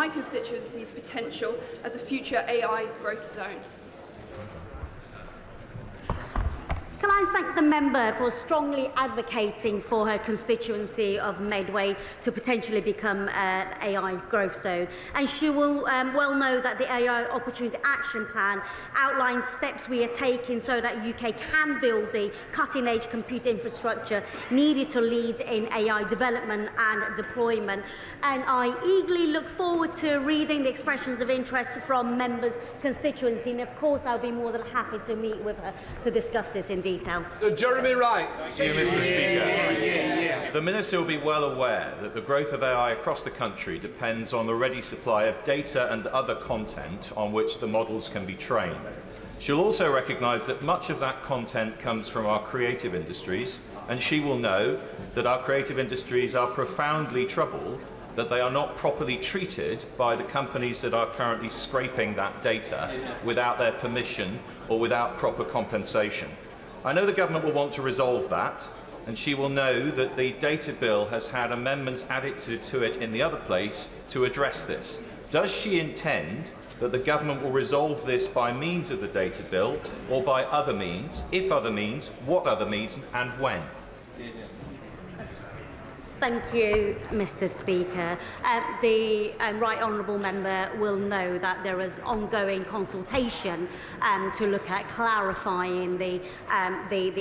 my constituency's potential as a future AI growth zone? Can I thank the member for strongly advocating for her constituency of Medway to potentially become an AI growth zone? And she will well know that the AI Opportunity Action Plan outlines steps we are taking so that UK can build the cutting-edge computer infrastructure needed to lead in AI development and deployment. And I eagerly look forward to reading the expressions of interest from members' constituency. And of course, I'll be more than happy to meet with her to discuss this in detail. Jeremy Wright. Thank you, Mr. Speaker. The Minister will be well aware that the growth of AI across the country depends on the ready supply of data and other content on which the models can be trained. She'll also recognise that much of that content comes from our creative industries, and she will know that our creative industries are profoundly troubled that they are not properly treated by the companies that are currently scraping that data without their permission or without proper compensation. I know the government will want to resolve that, and she will know that the data bill has had amendments added to it in the other place to address this. Does she intend that the government will resolve this by means of the data bill or by other means? If other means, what other means and when? Thank you, Mr. Speaker. The right honourable member will know that there is ongoing consultation to look at clarifying the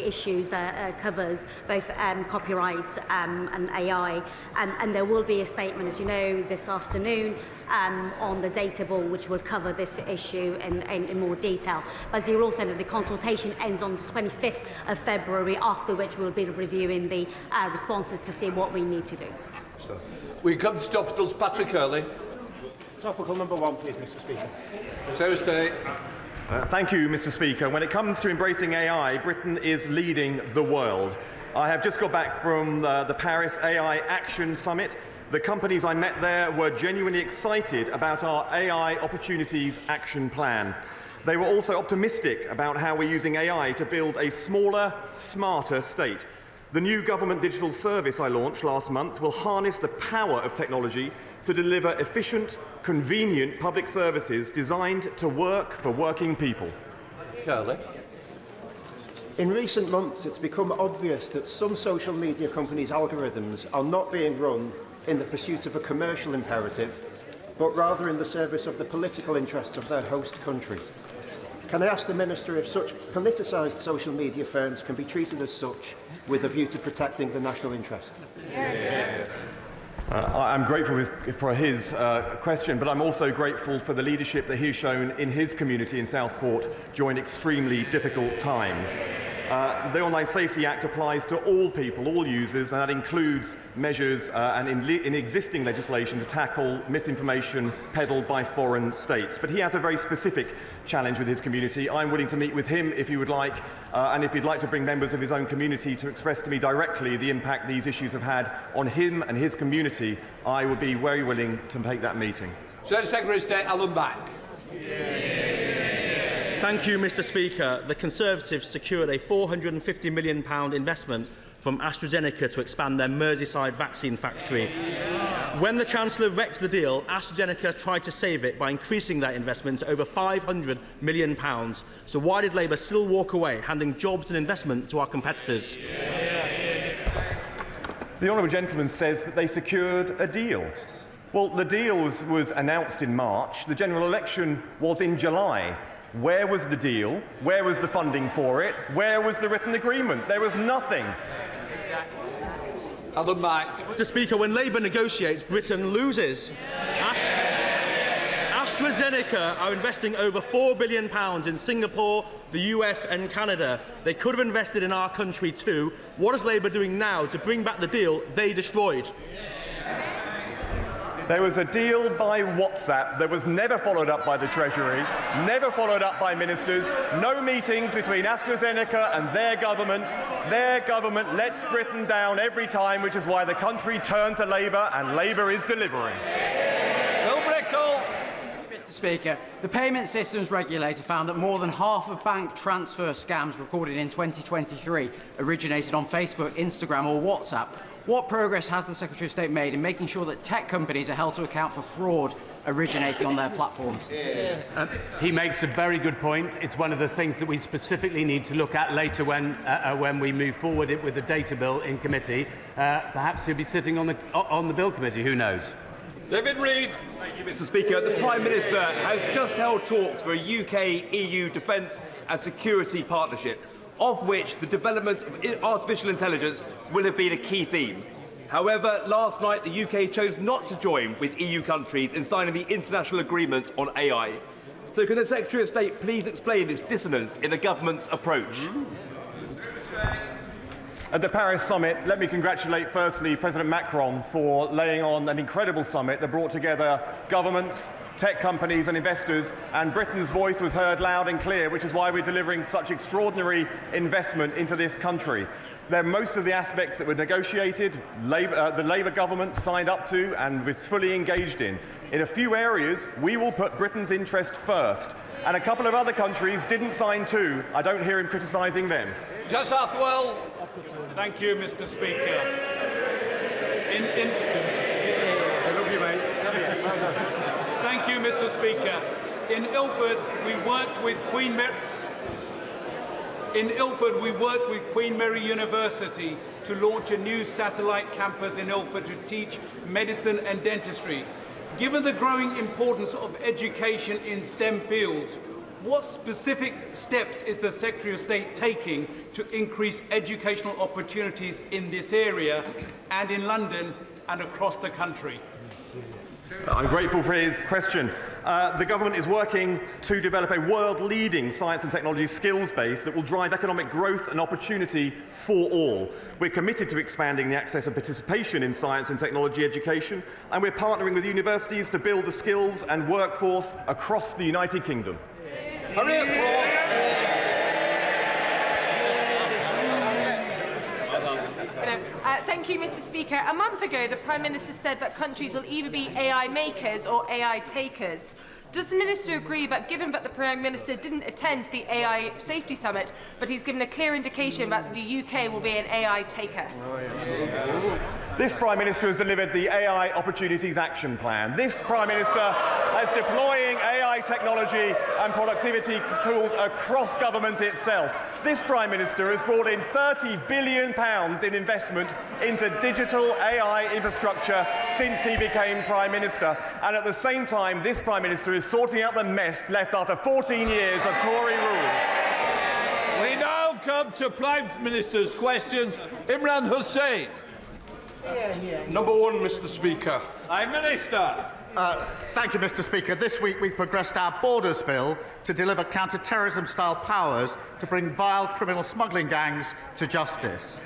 issues that covers both copyright and AI. And there will be a statement, as you know, this afternoon on the data bill, which will cover this issue in more detail. But as you also know, the consultation ends on the 25th of February, after which we'll be reviewing the responses to see what we need to do. We come to topicals. Patrick Hurley. Topical number 1, please, Mr. Speaker. Sarah Stay. Thank you, Mr. Speaker. When it comes to embracing AI, Britain is leading the world. I have just got back from the Paris AI Action Summit. The companies I met there were genuinely excited about our AI Opportunities Action Plan. They were also optimistic about how we're using AI to build a smaller, smarter state. The new government digital service I launched last month will harness the power of technology to deliver efficient, convenient public services designed to work for working people. Curley. In recent months, it's become obvious that some social media companies' algorithms are not being run in the pursuit of a commercial imperative, but rather in the service of the political interests of their host country. Can I ask the Minister if such politicised social media firms can be treated as such with a view to protecting the national interest? I'm grateful for his question, but I'm also grateful for the leadership that he's shown in his community in Southport during extremely difficult times. The Online Safety Act applies to all people, all users, and that includes measures in existing legislation to tackle misinformation peddled by foreign states. But he has a very specific challenge with his community. I'm willing to meet with him if he would like, and if he'd like to bring members of his own community to express to me directly the impact these issues have had on him and his community, I would be very willing to take that meeting. Secretary of State Alan Back. Thank you, Mr. Speaker. The Conservatives secured a £450 million investment from AstraZeneca to expand their Merseyside vaccine factory. When the Chancellor wrecked the deal, AstraZeneca tried to save it by increasing that investment to over £500 million. So why did Labour still walk away, handing jobs and investment to our competitors? The honourable gentleman says that they secured a deal. Well, the deal was announced in March. The general election was in July. Where was the deal? Where was the funding for it? Where was the written agreement? There was nothing. Alan Back. Mr. Speaker, when Labour negotiates, Britain loses. AstraZeneca are investing over £4 billion in Singapore, the US and Canada. They could have invested in our country too. What is Labour doing now to bring back the deal they destroyed? There was a deal by WhatsApp that was never followed up by the Treasury, never followed up by ministers, no meetings between AstraZeneca and their government. Their government lets Britain down every time, which is why the country turned to Labour, and Labour is delivering. Mr. Speaker, the Payment Systems Regulator found that more than half of bank transfer scams recorded in 2023 originated on Facebook, Instagram or WhatsApp. What progress has the Secretary of State made in making sure that tech companies are held to account for fraud originating on their platforms. He makes a very good point. It's one of the things that we specifically need to look at later when we move forward with the data bill in committee. Perhaps he'll be sitting on the bill committee. Who knows? David Reid. Thank you, Mr. Speaker. The Prime Minister has just held talks for a UK-EU defence and security partnership, of which the development of artificial intelligence will have been a key theme. However, last night the UK chose not to join with EU countries in signing the international agreement on AI. So can the Secretary of State please explain this dissonance in the government's approach? At the Paris summit, let me congratulate firstly President Macron for laying on an incredible summit that brought together governments, tech companies and investors, and Britain's voice was heard loud and clear, which is why we're delivering such extraordinary investment into this country. Most of the aspects that were negotiated, the Labour government signed up to and was fully engaged in. In a few areas, we will put Britain's interest first, and a couple of other countries didn't sign too. I don't hear him criticising them. Jess Athwell. Thank you, Mr. Speaker. Thank you, Mr. Speaker. In Ilford, we worked with Queen Mary University to launch a new satellite campus in Ilford to teach medicine and dentistry. Given the growing importance of education in STEM fields, what specific steps is the Secretary of State taking to increase educational opportunities in this area and in London and across the country? I'm grateful for his question. The government is working to develop a world-leading science and technology skills base that will drive economic growth and opportunity for all. We're committed to expanding the access and participation in science and technology education, and we're partnering with universities to build the skills and workforce across the United Kingdom. Thank you, Mr. Speaker. A month ago, the Prime Minister said that countries will either be AI makers or AI takers. Does the Minister agree that, given that the Prime Minister didn't attend the AI Safety Summit, but he's given a clear indication that the UK will be an AI taker? This Prime Minister has delivered the AI Opportunities Action Plan. This Prime Minister is deploying AI technology and productivity tools across government itself. This Prime Minister has brought in £30 billion in investment into digital AI infrastructure since he became Prime Minister. And at the same time, this Prime Minister is sorting out the mess left after 14 years of Tory rule. We now come to Prime Minister's questions. Imran Hussain. Number one, Mr. Speaker. Prime Minister. Thank you, Mr. Speaker. This week we progressed our Borders Bill to deliver counter-terrorism-style powers to bring vile criminal smuggling gangs to justice.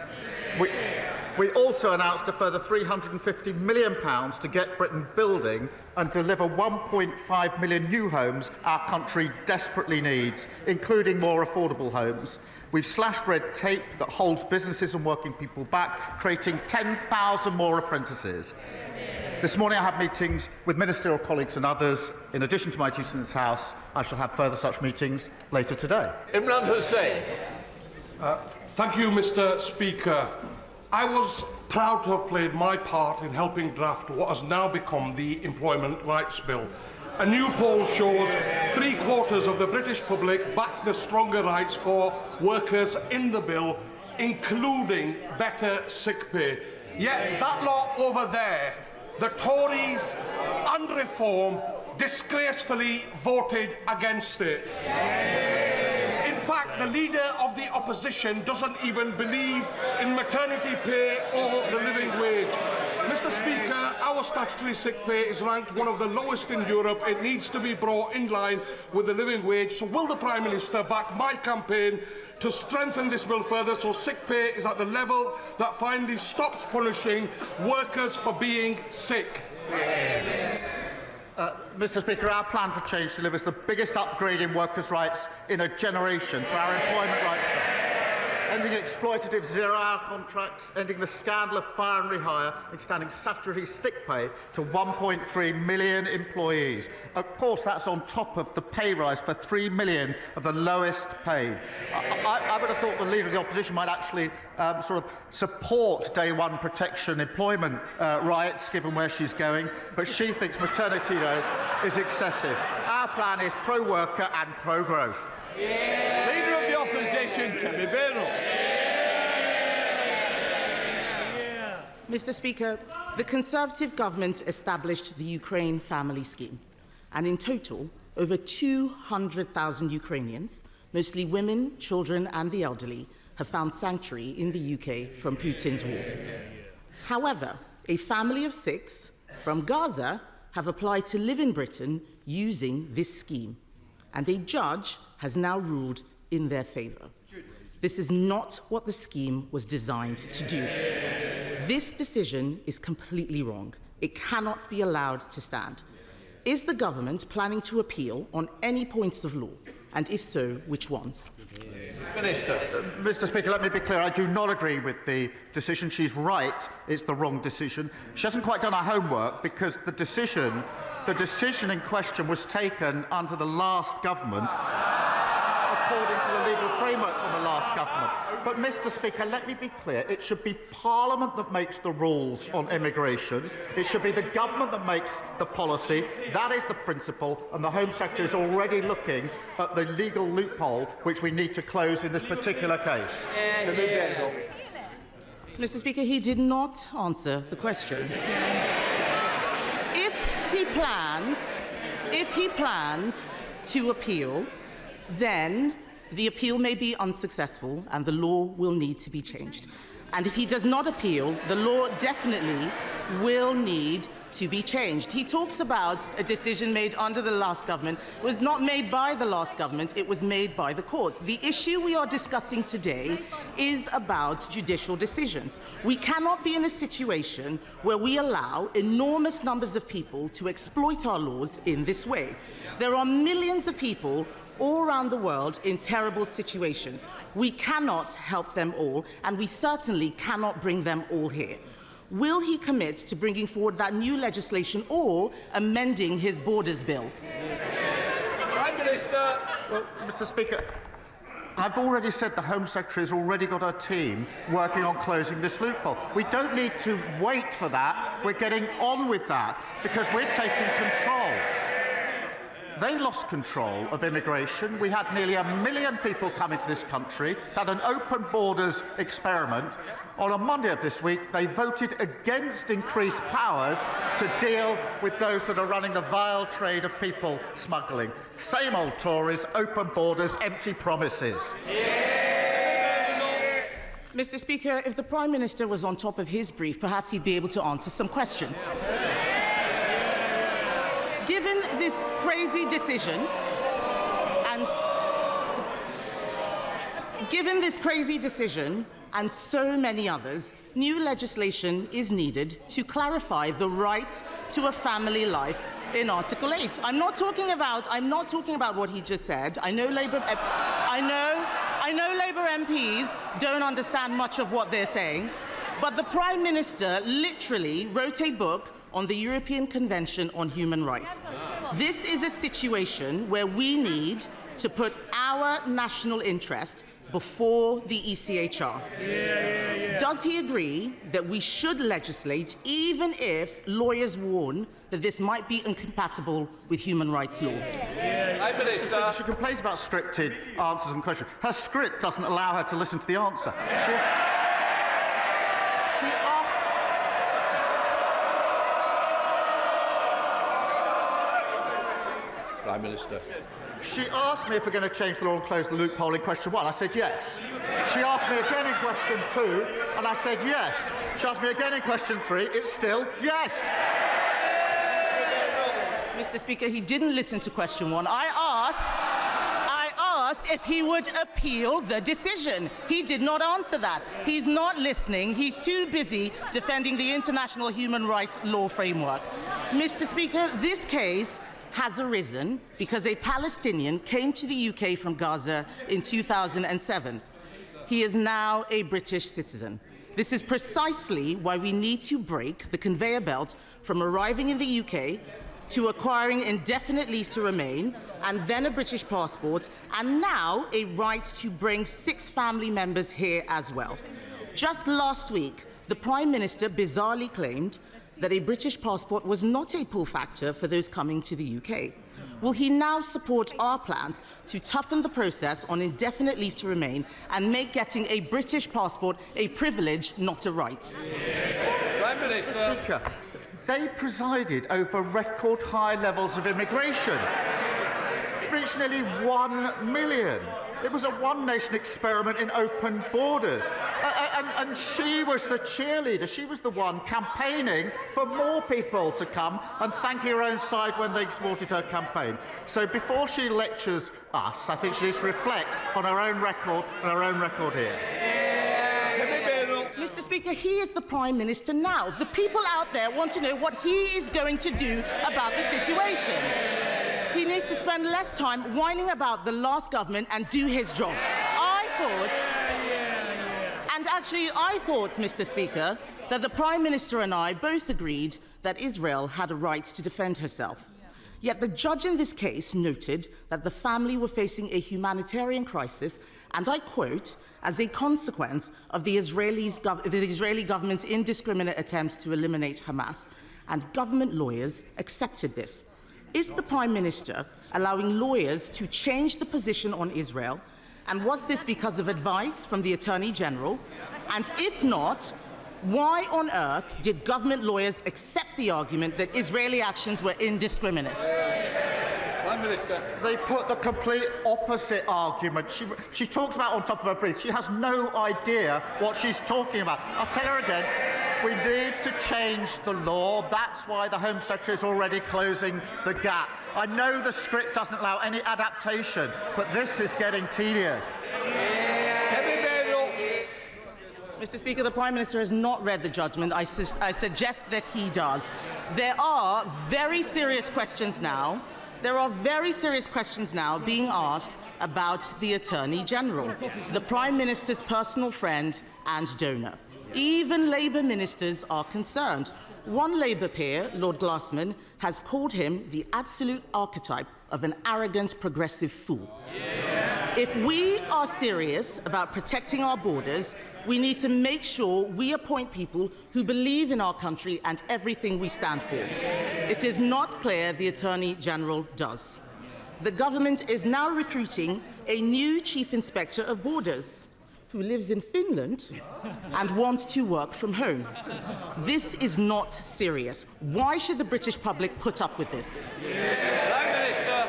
We also announced a further £350 million to get Britain building and deliver 1.5 million new homes our country desperately needs, including more affordable homes. We've slashed red tape that holds businesses and working people back, creating 10,000 more apprentices. This morning I have meetings with ministerial colleagues and others. In addition to my duties in this House, I shall have further such meetings later today. Imran Hussain. Thank you, Mr. Speaker. I was proud to have played my part in helping draft what has now become the Employment Rights Bill. A new poll shows 3/4 of the British public back the stronger rights for workers in the bill, including better sick pay. Yet that lot over there, the Tories and Reform, disgracefully voted against it. In fact, the leader of the opposition doesn't even believe in maternity pay or the living wage. Mr. Speaker, our statutory sick pay is ranked one of the lowest in Europe. It needs to be brought in line with the living wage. So will the Prime Minister back my campaign to strengthen this bill further so sick pay is at the level that finally stops punishing workers for being sick? Mr. Speaker, our plan for change delivers the biggest upgrade in workers' rights in a generation to our Employment Rights Bill. ending exploitative zero-hour contracts, ending the scandal of fire and rehire, extending statutory sick pay to 1.3 million employees. Of course, that's on top of the pay rise for 3 million of the lowest paid. I would have thought the Leader of the Opposition might actually sort of support day one protection employment rights, given where she's going, but she thinks maternity leave is excessive. Our plan is pro-worker and pro-growth. Leader of the Opposition, Kemi Bernal. Mr. Speaker, the Conservative government established the Ukraine Family Scheme, and in total, over 200,000 Ukrainians, mostly women, children and the elderly, have found sanctuary in the UK from Putin's war. However, a family of 6 from Gaza have applied to live in Britain using this scheme, and a judge has now ruled in their favour. This is not what the scheme was designed to do. This decision is completely wrong. It cannot be allowed to stand. Is the government planning to appeal on any points of law? And if so, which ones? Minister. Mr. Speaker, let me be clear. I do not agree with the decision. She's right. It's the wrong decision. She hasn't quite done her homework because the decision in question was taken under the last government, according to the legal framework of the last government. But, Mr. Speaker, let me be clear. It should be Parliament that makes the rules on immigration. It should be the government that makes the policy. That is the principle, and the Home Secretary is already looking at the legal loophole which we need to close in this particular case. Mr. Speaker, he did not answer the question. If he plans to appeal, then the appeal may be unsuccessful and the law will need to be changed. And if he does not appeal, the law definitely will need to be changed. He talks about a decision made under the last government. It was not made by the last government, it was made by the courts. The issue we are discussing today is about judicial decisions. We cannot be in a situation where we allow enormous numbers of people to exploit our laws in this way. There are millions of people all around the world in terrible situations. We cannot help them all, and we certainly cannot bring them all here. Will he commit to bringing forward that new legislation or amending his borders bill? Prime Minister. Well, Mr. Speaker, I've already said the Home Secretary has already got her team working on closing this loophole. We don't need to wait for that. We're getting on with that because we're taking control. They lost control of immigration. We had nearly 1 million people come into this country, had an open borders experiment. On a Monday of this week, they voted against increased powers to deal with those that are running the vile trade of people smuggling. Same old Tories, open borders, empty promises. Mr. Speaker, if the Prime Minister was on top of his brief, perhaps he'd be able to answer some questions. Given this crazy decision and so many others, new legislation is needed to clarify the right to a family life in Article 8. I'm not talking about what he just said. I know Labour MPs don't understand much of what they're saying, but the Prime Minister literally wrote a book on the European Convention on Human Rights. This is a situation where we need to put our national interest before the ECHR. Does he agree that we should legislate even if lawyers warn that this might be incompatible with human rights law? She complains about scripted answers and questions. Her script doesn't allow her to listen to the answer. Prime Minister. She asked me if we're going to change the law and close the loophole in question 1. I said yes. She asked me again in question 2, and I said yes. She asked me again in question 3. It's still yes. Mr. Speaker, he didn't listen to question 1. I asked if he would appeal the decision. He did not answer that. He's not listening. He's too busy defending the international human rights law framework. Mr. Speaker, this case has arisen because a Palestinian came to the UK from Gaza in 2007. he is now a British citizen. This is precisely why we need to break the conveyor belt from arriving in the UK to acquiring indefinite leave to remain, and then a British passport, and now a right to bring 6 family members here as well. Just last week, the Prime Minister bizarrely claimed that a British passport was not a pull factor for those coming to the UK. Will he now support our plans to toughen the process on indefinite leave to remain and make getting a British passport a privilege, not a right? Prime Minister. Mr. Speaker, they presided over record high levels of immigration. It reached nearly 1 million. It was a one-nation experiment in open borders. And she was the cheerleader. She was the one campaigning for more people to come and thanking her own side when they supported her campaign. So before she lectures us, I think she needs to reflect on her own record and her own record here. Mr. Speaker, he is the Prime Minister now. The people out there want to know what he is going to do about the situation. He needs to spend less time whining about the last government and do his job. I thought, Mr. Speaker, that the Prime Minister and I both agreed that Israel had a right to defend herself. Yet the judge in this case noted that the family were facing a humanitarian crisis, and I quote, as a consequence of the Israeli government's indiscriminate attempts to eliminate Hamas, and government lawyers accepted this. Is the Prime Minister allowing lawyers to change the position on Israel? And was this because of advice from the Attorney General? And if not, why on earth did government lawyers accept the argument that Israeli actions were indiscriminate? Prime Minister. They put the complete opposite argument. She talks about on top of her breath. She has no idea what she's talking about. I'll tell her again. We need to change the law. That's why the Home Secretary is already closing the gap. I know the script doesn't allow any adaptation, but this is getting tedious. Mr. Speaker, the Prime Minister has not read the judgment. I suggest that he does. There are very serious questions now. There are very serious questions now being asked about the Attorney General, the Prime Minister's personal friend and donor. Even Labour ministers are concerned. One Labour peer, Lord Glassman, has called him the absolute archetype of an arrogant progressive fool. Yeah. If we are serious about protecting our borders, we need to make sure we appoint people who believe in our country and everything we stand for. It is not clear the Attorney General does. The government is now recruiting a new Chief Inspector of Borders who lives in Finland and wants to work from home. This is not serious. Why should the British public put up with this? Prime Minister.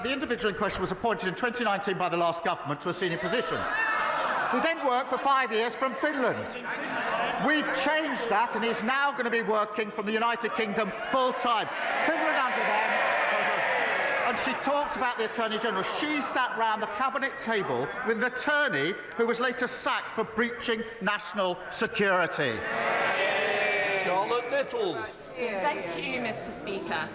The individual in question was appointed in 2019 by the last government to a senior position. He then worked for 5 years from Finland. We've changed that, and he's now going to be working from the United Kingdom full-time. Finland under them. And she talks about the Attorney General. She sat round the cabinet table with an attorney who was later sacked for breaching national security. Charlotte Nettles. Thank you, Mr. Speaker.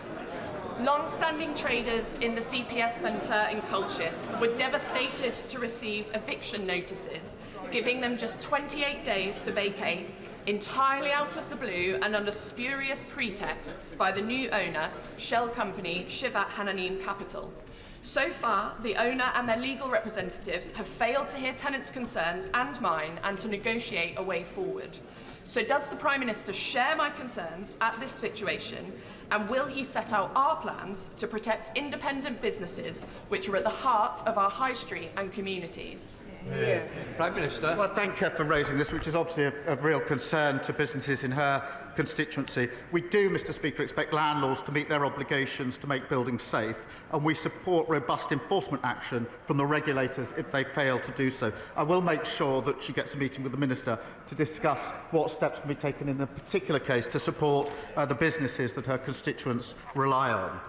Long-standing traders in the CPS Centre in Colchester were devastated to receive eviction notices, giving them just 28 days to vacate, entirely out of the blue and under spurious pretexts by the new owner, shell company Shivat Hananim Capital. So far, the owner and their legal representatives have failed to hear tenants' concerns and mine and to negotiate a way forward. So does the Prime Minister share my concerns at this situation, and will he set out our plans to protect independent businesses which are at the heart of our high street and communities? Yeah. Prime Minister. Well, thank her for raising this, which is obviously of real concern to businesses in her constituency. We do, Mr. Speaker, expect landlords to meet their obligations to make buildings safe, and we support robust enforcement action from the regulators if they fail to do so. I will make sure that she gets a meeting with the Minister to discuss what steps can be taken in the particular case to support the businesses that her constituents rely on.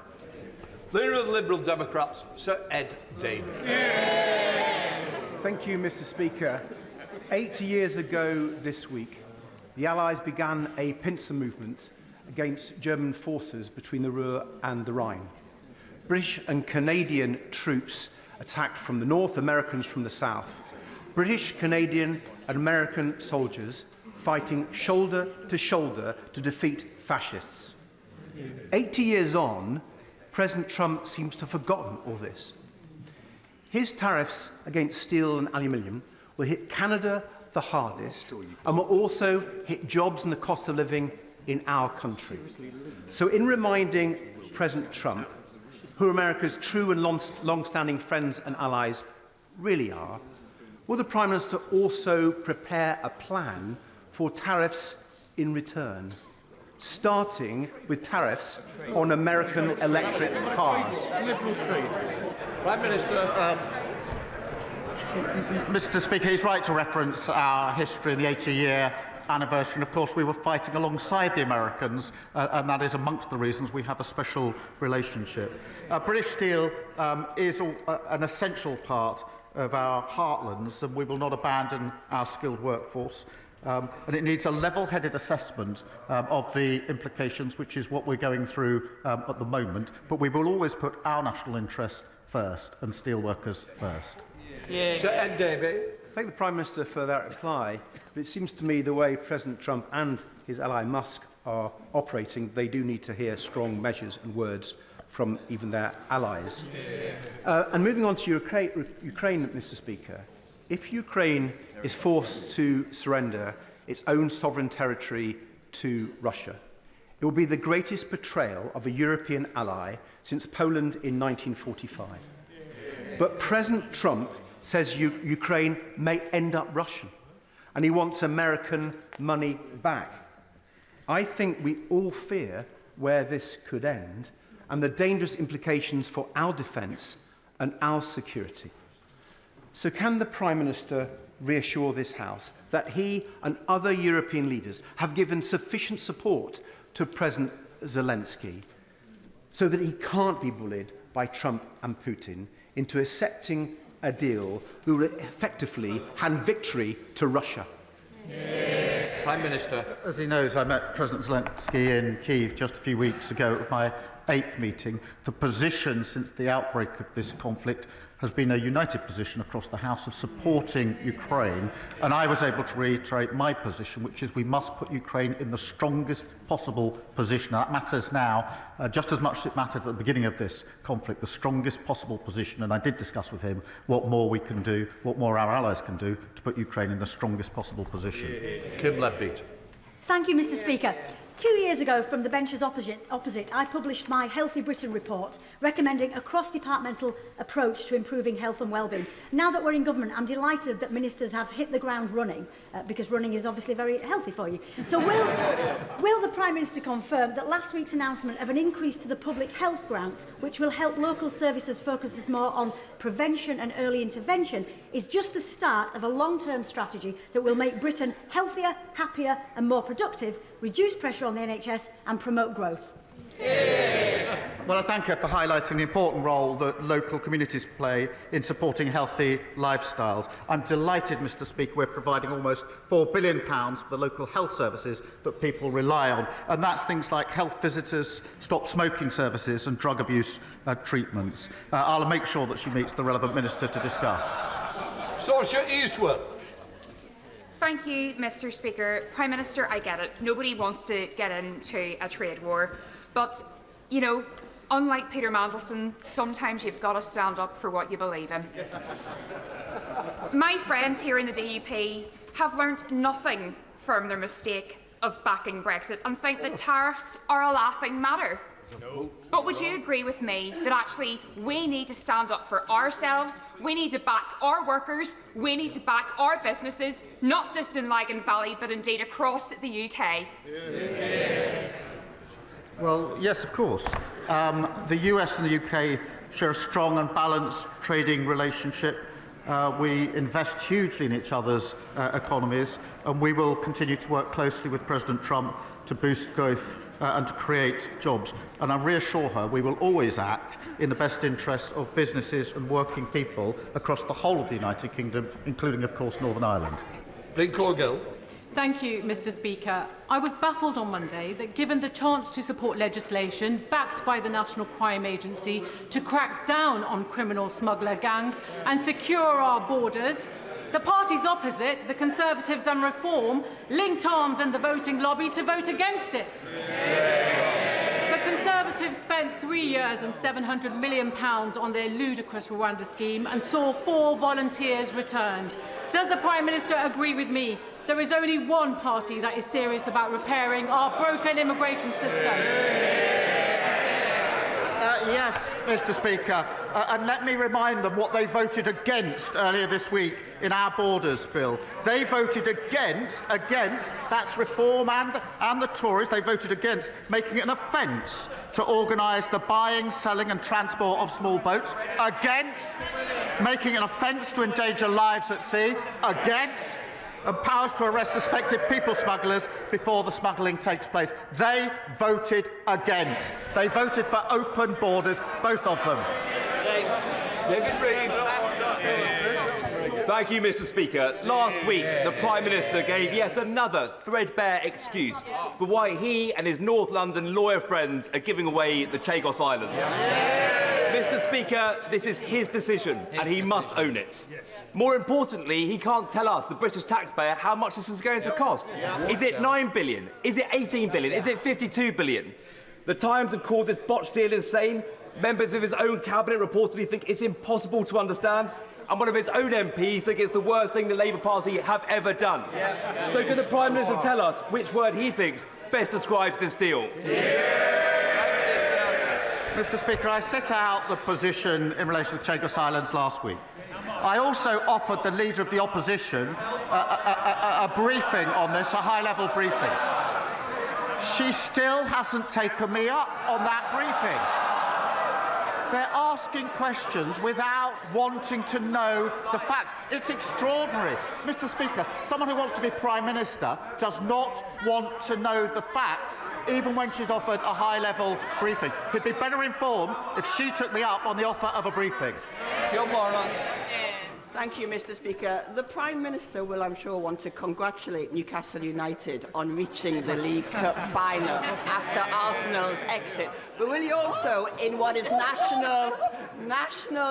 Leader of the Liberal Democrats, Sir Ed Davey. Thank you, Mr. Speaker. 80 years ago this week, the Allies began a pincer movement against German forces between the Ruhr and the Rhine. British and Canadian troops attacked from the north, Americans from the south. British, Canadian and American soldiers fighting shoulder to defeat fascists. 80 years on, President Trump seems to have forgotten all this. His tariffs against steel and aluminium will hit Canada the hardest and will also hit jobs and the cost of living in our country. So in reminding President Trump who America's true and long-standing friends and allies really are, will the Prime Minister also prepare a plan for tariffs in return, starting with tariffs on American electric cars? Prime Minister. Mr. Speaker, he's right to reference our history in the 80-year anniversary. And of course, we were fighting alongside the Americans, and that is amongst the reasons we have a special relationship. British steel is an essential part of our heartlands, and we will not abandon our skilled workforce. And it needs a level-headed assessment of the implications, which is what we're going through at the moment. But we will always put our national interest first and steelworkers first. Sir David. Thank the Prime Minister for that reply. But it seems to me the way President Trump and his ally Musk are operating, they do need to hear strong measures and words from even their allies. And moving on to Ukraine, Mr. Speaker, if Ukraine is forced to surrender its own sovereign territory to Russia, it will be the greatest betrayal of a European ally since Poland in 1945. But President Trump says Ukraine may end up Russian, and he wants American money back. I think we all fear where this could end and the dangerous implications for our defence and our security. So can the Prime Minister reassure this House that he and other European leaders have given sufficient support to President Zelensky so that he can't be bullied by Trump and Putin into accepting a deal who will effectively hand victory to Russia? Prime Minister. As he knows, I met President Zelensky in Kyiv just a few weeks ago at my 8th meeting. The position since the outbreak of this conflict has been a united position across the House of supporting Ukraine, and I was able to reiterate my position, which is we must put Ukraine in the strongest possible position. That matters now just as much as it mattered at the beginning of this conflict, the strongest possible position, and I did discuss with him what more we can do, what more our allies can do to put Ukraine in the strongest possible position. Kim Ledbeat. Thank you, Mr. Speaker. 2 years ago, from the benches opposite, I published my Healthy Britain report, recommending a cross-departmental approach to improving health and wellbeing. Now that we're in government, I'm delighted that ministers have hit the ground running, because running is obviously very healthy for you. So will the Prime Minister confirm that last week's announcement of an increase to the public health grants, which will help local services focus more on prevention and early intervention, is just the start of a long-term strategy that will make Britain healthier, happier and more productive, reduce pressure on the NHS and promote growth? Well, I thank her for highlighting the important role that local communities play in supporting healthy lifestyles. I'm delighted, Mr. Speaker, we're providing almost £4 billion for the local health services that people rely on, and that's things like health visitors, stop smoking services and drug abuse treatments. I'll make sure that she meets the relevant minister to discuss. Saoirse Eastwood. Thank you, Mr. Speaker. Prime Minister, I get it. Nobody wants to get into a trade war. But, you know, unlike Peter Mandelson, sometimes you've got to stand up for what you believe in. My friends here in the DUP have learnt nothing from their mistake of backing Brexit and think that tariffs are a laughing matter. No. But would you agree with me that actually we need to stand up for ourselves, we need to back our workers, we need to back our businesses, not just in Lagan Valley, but indeed across the UK? Yeah. Well, yes, of course. The US and the UK share a strong and balanced trading relationship. We invest hugely in each other's economies, and we will continue to work closely with President Trump to boost growth and to create jobs. And I reassure her we will always act in the best interests of businesses and working people across the whole of the United Kingdom, including, of course, Northern Ireland. Thank you, Mr. Speaker. I was baffled on Monday that, given the chance to support legislation backed by the National Crime Agency to crack down on criminal smuggler gangs and secure our borders, The parties opposite, the Conservatives and Reform, linked arms in the voting lobby to vote against it. The Conservatives spent 3 years and £700 million on their ludicrous Rwanda scheme and saw 4 volunteers returned. Does the Prime Minister agree with me? There is only one party that is serious about repairing our broken immigration system. Yes, Mr. Speaker, and let me remind them what they voted against earlier this week in our Borders Bill. They voted against, that's Reform and the Tories, they voted against making it an offence to organise the buying, selling and transport of small boats, against making it an offence to endanger lives at sea, against and powers to arrest suspected people smugglers before the smuggling takes place. They voted against. They voted for open borders, both of them. Thank you, Mr. Speaker. Last week, the Prime Minister gave yet another threadbare excuse for why he and his North London lawyer friends are giving away the Chagos Islands. Mr. Speaker, this is his decision, and he must own it. More importantly, he can't tell us, the British taxpayer, how much this is going to cost. Is it £9 billion? Is it £18 billion? Is it £52 billion? The Times have called this botched deal insane. Members of his own cabinet reportedly think it's impossible to understand. And one of his own MPs think it's the worst thing the Labour Party have ever done. So could the Prime Minister tell us which word he thinks best describes this deal? Mr. Speaker, I set out the position in relation to the Chagos Islands last week. I also offered the Leader of the Opposition a briefing on this, a high-level briefing. She still hasn't taken me up on that briefing. They're asking questions without wanting to know the facts. It's extraordinary. Mr. Speaker, someone who wants to be Prime Minister does not want to know the facts, even when she's offered a high-level briefing. He'd be better informed if she took me up on the offer of a briefing. Thank you, Mr. Speaker. The Prime Minister will, I'm sure, want to congratulate Newcastle United on reaching the League Cup final after Arsenal's exit. But will he also, in what is National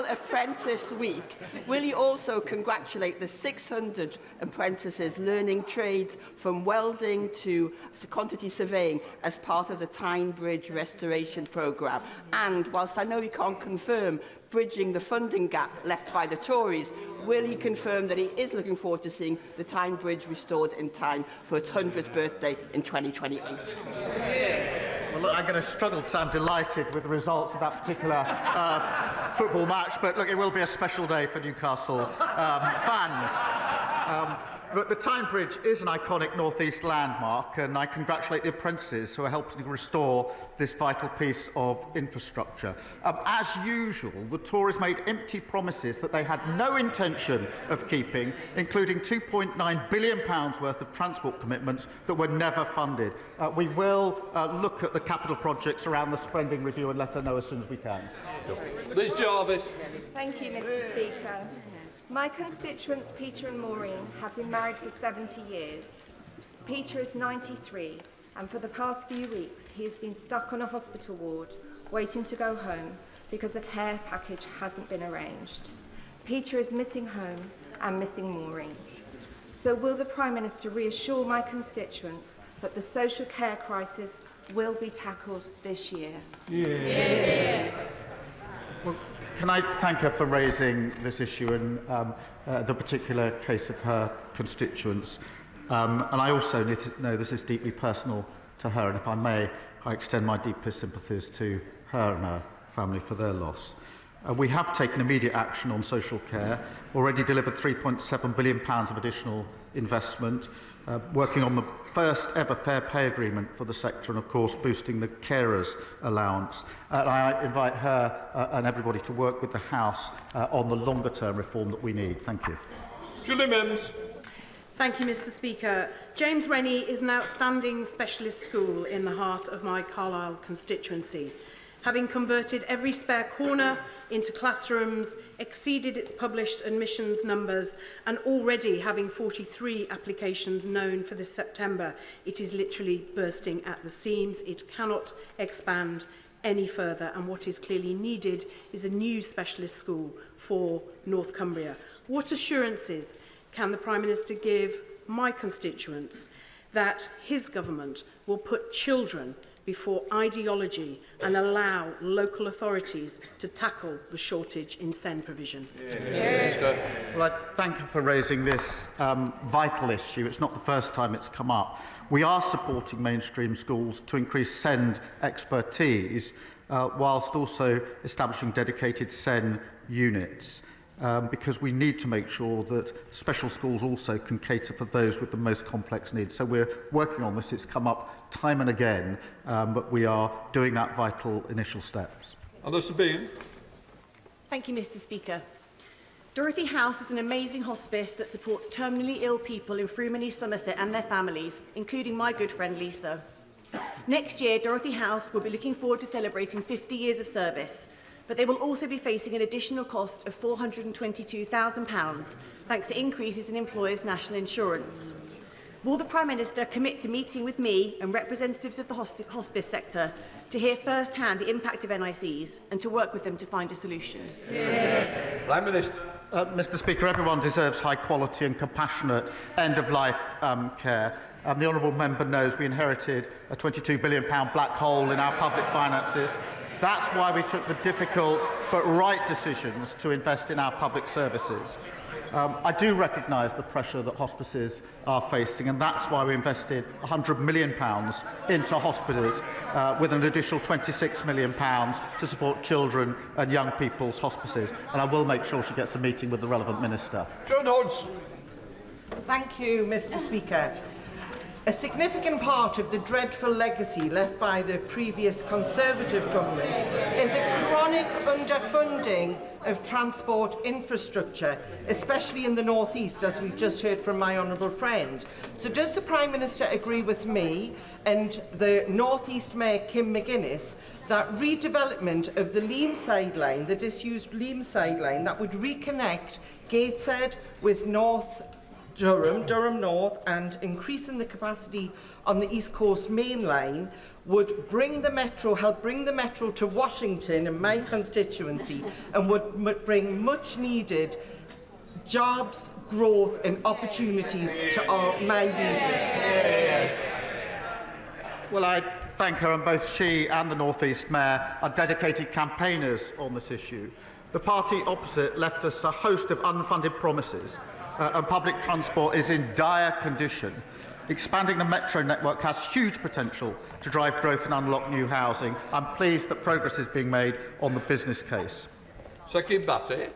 Apprentice Week, will he also congratulate the 600 apprentices learning trades from welding to quantity surveying as part of the Tyne Bridge restoration programme? And whilst I know he can't confirm bridging the funding gap left by the Tories, will he confirm that he is looking forward to seeing the Tyne Bridge restored in time for its 100th birthday in 2028? Well, look, I'm going to struggle to sound delighted with the results of that particular football match, but look, it will be a special day for Newcastle fans. But the Tyne Bridge is an iconic North East landmark, and I congratulate the apprentices who are helping to restore this vital piece of infrastructure. As usual, the Tories made empty promises that they had no intention of keeping, including £2.9 billion worth of transport commitments that were never funded. We will look at the capital projects around the spending review and let her know as soon as we can. Liz Jarvis. Thank you, Mr. Speaker. My constituents, Peter and Maureen, have been married for 70 years. Peter is 93, and for the past few weeks he has been stuck on a hospital ward, waiting to go home because a care package hasn't been arranged. Peter is missing home and missing Maureen. So will the Prime Minister reassure my constituents that the social care crisis will be tackled this year? Well, can I thank her for raising this issue and the particular case of her constituents? And I also need to know this is deeply personal to her, and if I may, I extend my deepest sympathies to her and her family for their loss. We have taken immediate action on social care, already delivered £3.7 billion of additional investment, working on the first ever fair pay agreement for the sector and, of course, boosting the carers allowance. I invite her and everybody to work with the House on the longer-term reform that we need. Thank you. Julie Mims. Thank you, Mr. Speaker. James Rennie is an outstanding specialist school in the heart of my Carlisle constituency. Having converted every spare corner into classrooms, exceeded its published admissions numbers, and already having 43 applications known for this September, it is literally bursting at the seams. It cannot expand any further, and what is clearly needed is a new specialist school for North Cumbria. What assurances can the Prime Minister give my constituents that his government will put children before ideology and allow local authorities to tackle the shortage in SEND provision? Well, I thank you for raising this vital issue. It's not the first time it's come up. We are supporting mainstream schools to increase SEND expertise whilst also establishing dedicated SEND units. Because we need to make sure that special schools also can cater for those with the most complex needs. So we're working on this. It's come up time and again, but we are doing that vital initial steps. Thank you, Mr. Speaker. Dorothy House is an amazing hospice that supports terminally ill people in Frumeney, Somerset and their families, including my good friend Lisa. Next year, Dorothy House will be looking forward to celebrating 50 years of service, but they will also be facing an additional cost of £422,000 thanks to increases in employers' national insurance. Will the Prime Minister commit to meeting with me and representatives of the hospice sector to hear first-hand the impact of NICs and to work with them to find a solution? Prime Minister. Mr. Speaker, everyone deserves high-quality and compassionate end-of-life care. The honourable member knows we inherited a £22 billion black hole in our public finances. That's why we took the difficult but right decisions to invest in our public services. I do recognise the pressure that hospices are facing, and that's why we invested £100 million into hospitals, with an additional £26 million to support children and young people's hospices. And I will make sure she gets a meeting with the relevant minister. John Hodge. Thank you, Mr. Speaker. A significant part of the dreadful legacy left by the previous Conservative government is a chronic underfunding of transport infrastructure, especially in the North East, as we've just heard from my honourable friend. So does the Prime Minister agree with me and the North East Mayor Kim McGuinness that redevelopment of the Leamside line, the disused Leamside line, that would reconnect Gateshead with Durham North, and increasing the capacity on the East Coast Main Line would help bring the metro to Washington in my constituency, and would bring much needed jobs, growth and opportunities to my region? Well, I thank her, and both she and the North East Mayor are dedicated campaigners on this issue. The party opposite left us a host of unfunded promises, and public transport is in dire condition. Expanding the metro network has huge potential to drive growth and unlock new housing. I'm pleased that progress is being made on the business case. Second Batty.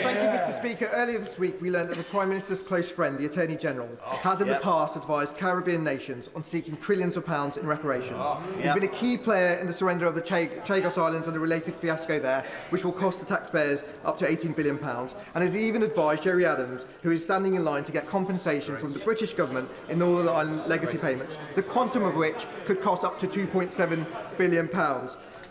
Thank you, Mr. Speaker. Earlier this week, we learned that the Prime Minister's close friend, the Attorney General, has in the past advised Caribbean nations on seeking trillions of pounds in reparations. He's been a key player in the surrender of the Chagos Islands and the related fiasco there, which will cost the taxpayers up to £18 billion, and has even advised Jerry Adams, who is standing in line to get compensation from the British government in Northern Ireland legacy payments, the quantum of which could cost up to £2.7 billion.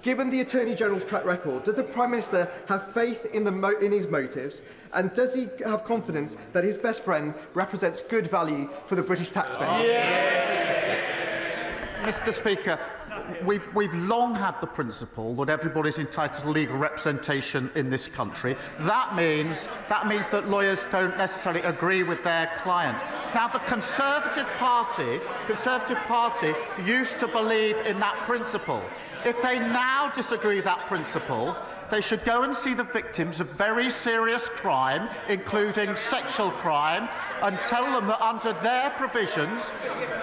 Given the Attorney General's track record, does the Prime Minister have faith in his motives, and does he have confidence that his best friend represents good value for the British taxpayer? Mr. Speaker, we've long had the principle that everybody's entitled to legal representation in this country. That means that lawyers don't necessarily agree with their client. Now, the Conservative Party used to believe in that principle. If they now disagree with that principle, they should go and see the victims of very serious crime, including sexual crime, and tell them that under their provisions,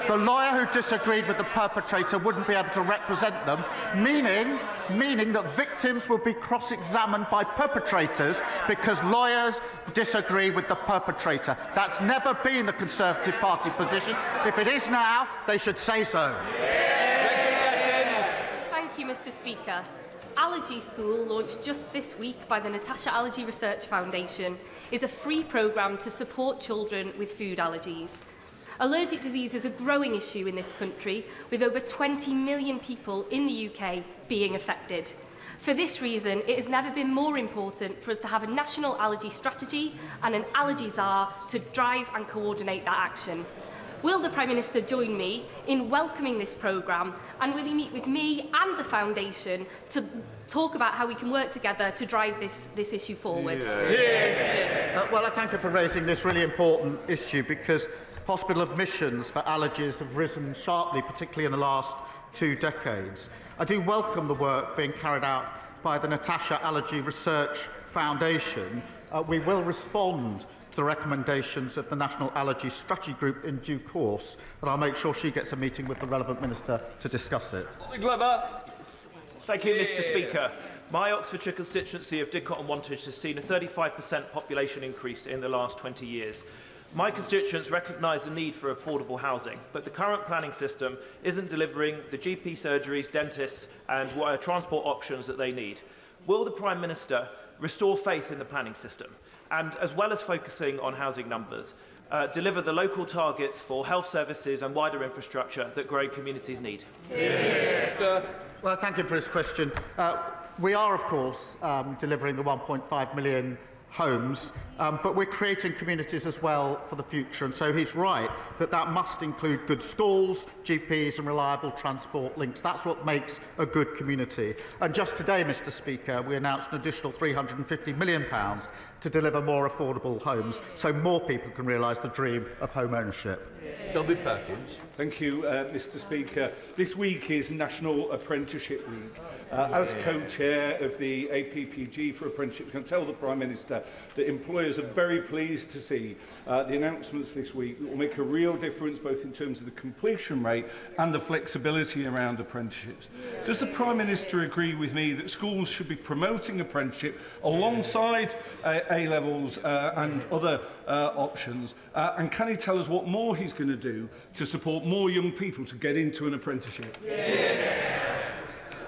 the lawyer who disagreed with the perpetrator wouldn't be able to represent them, meaning that victims will be cross-examined by perpetrators because lawyers disagree with the perpetrator. That's never been the Conservative Party position. If it is now, they should say so. Thank you, Mr. Speaker. Allergy School, launched just this week by the Natasha Allergy Research Foundation, is a free programme to support children with food allergies. Allergic disease is a growing issue in this country, with over 20 million people in the UK being affected. For this reason, it has never been more important for us to have a national allergy strategy and an allergy czar to drive and coordinate that action. Will the Prime Minister join me in welcoming this programme, and will he meet with me and the Foundation to talk about how we can work together to drive this issue forward? Well, I thank you for raising this really important issue, because hospital admissions for allergies have risen sharply, particularly in the last 2 decades. I do welcome the work being carried out by the Natasha Allergy Research Foundation. We will respond to the recommendations of the National Allergy Strategy Group in due course, and I'll make sure she gets a meeting with the relevant minister to discuss it. Thank you, Mr. Speaker. My Oxfordshire constituency of Didcot and Wantage has seen a 35% population increase in the last 20 years. My constituents recognise the need for affordable housing, but the current planning system isn't delivering the GP surgeries, dentists and transport options that they need. Will the Prime Minister restore faith in the planning system and, as well as focusing on housing numbers, deliver the local targets for health services and wider infrastructure that growing communities need? Well, thank you for this question. We are, of course, delivering the 1.5 million homes, but we're creating communities as well for the future, and so he's right that that must include good schools, GPs and reliable transport links. That's what makes a good community. And just today, Mr. Speaker, we announced an additional £350 million to deliver more affordable homes so more people can realise the dream of home ownership. Toby Perkins. Thank you, Mr. Speaker. This week is National Apprenticeship Week. As co-chair of the APPG for Apprenticeship, I can tell the Prime Minister that employers are very pleased to see the announcements this week that will make a real difference both in terms of the completion rate and the flexibility around apprenticeships. Does the Prime Minister agree with me that schools should be promoting apprenticeship alongside A-levels and other options? And can he tell us what more he's going to do to support more young people to get into an apprenticeship?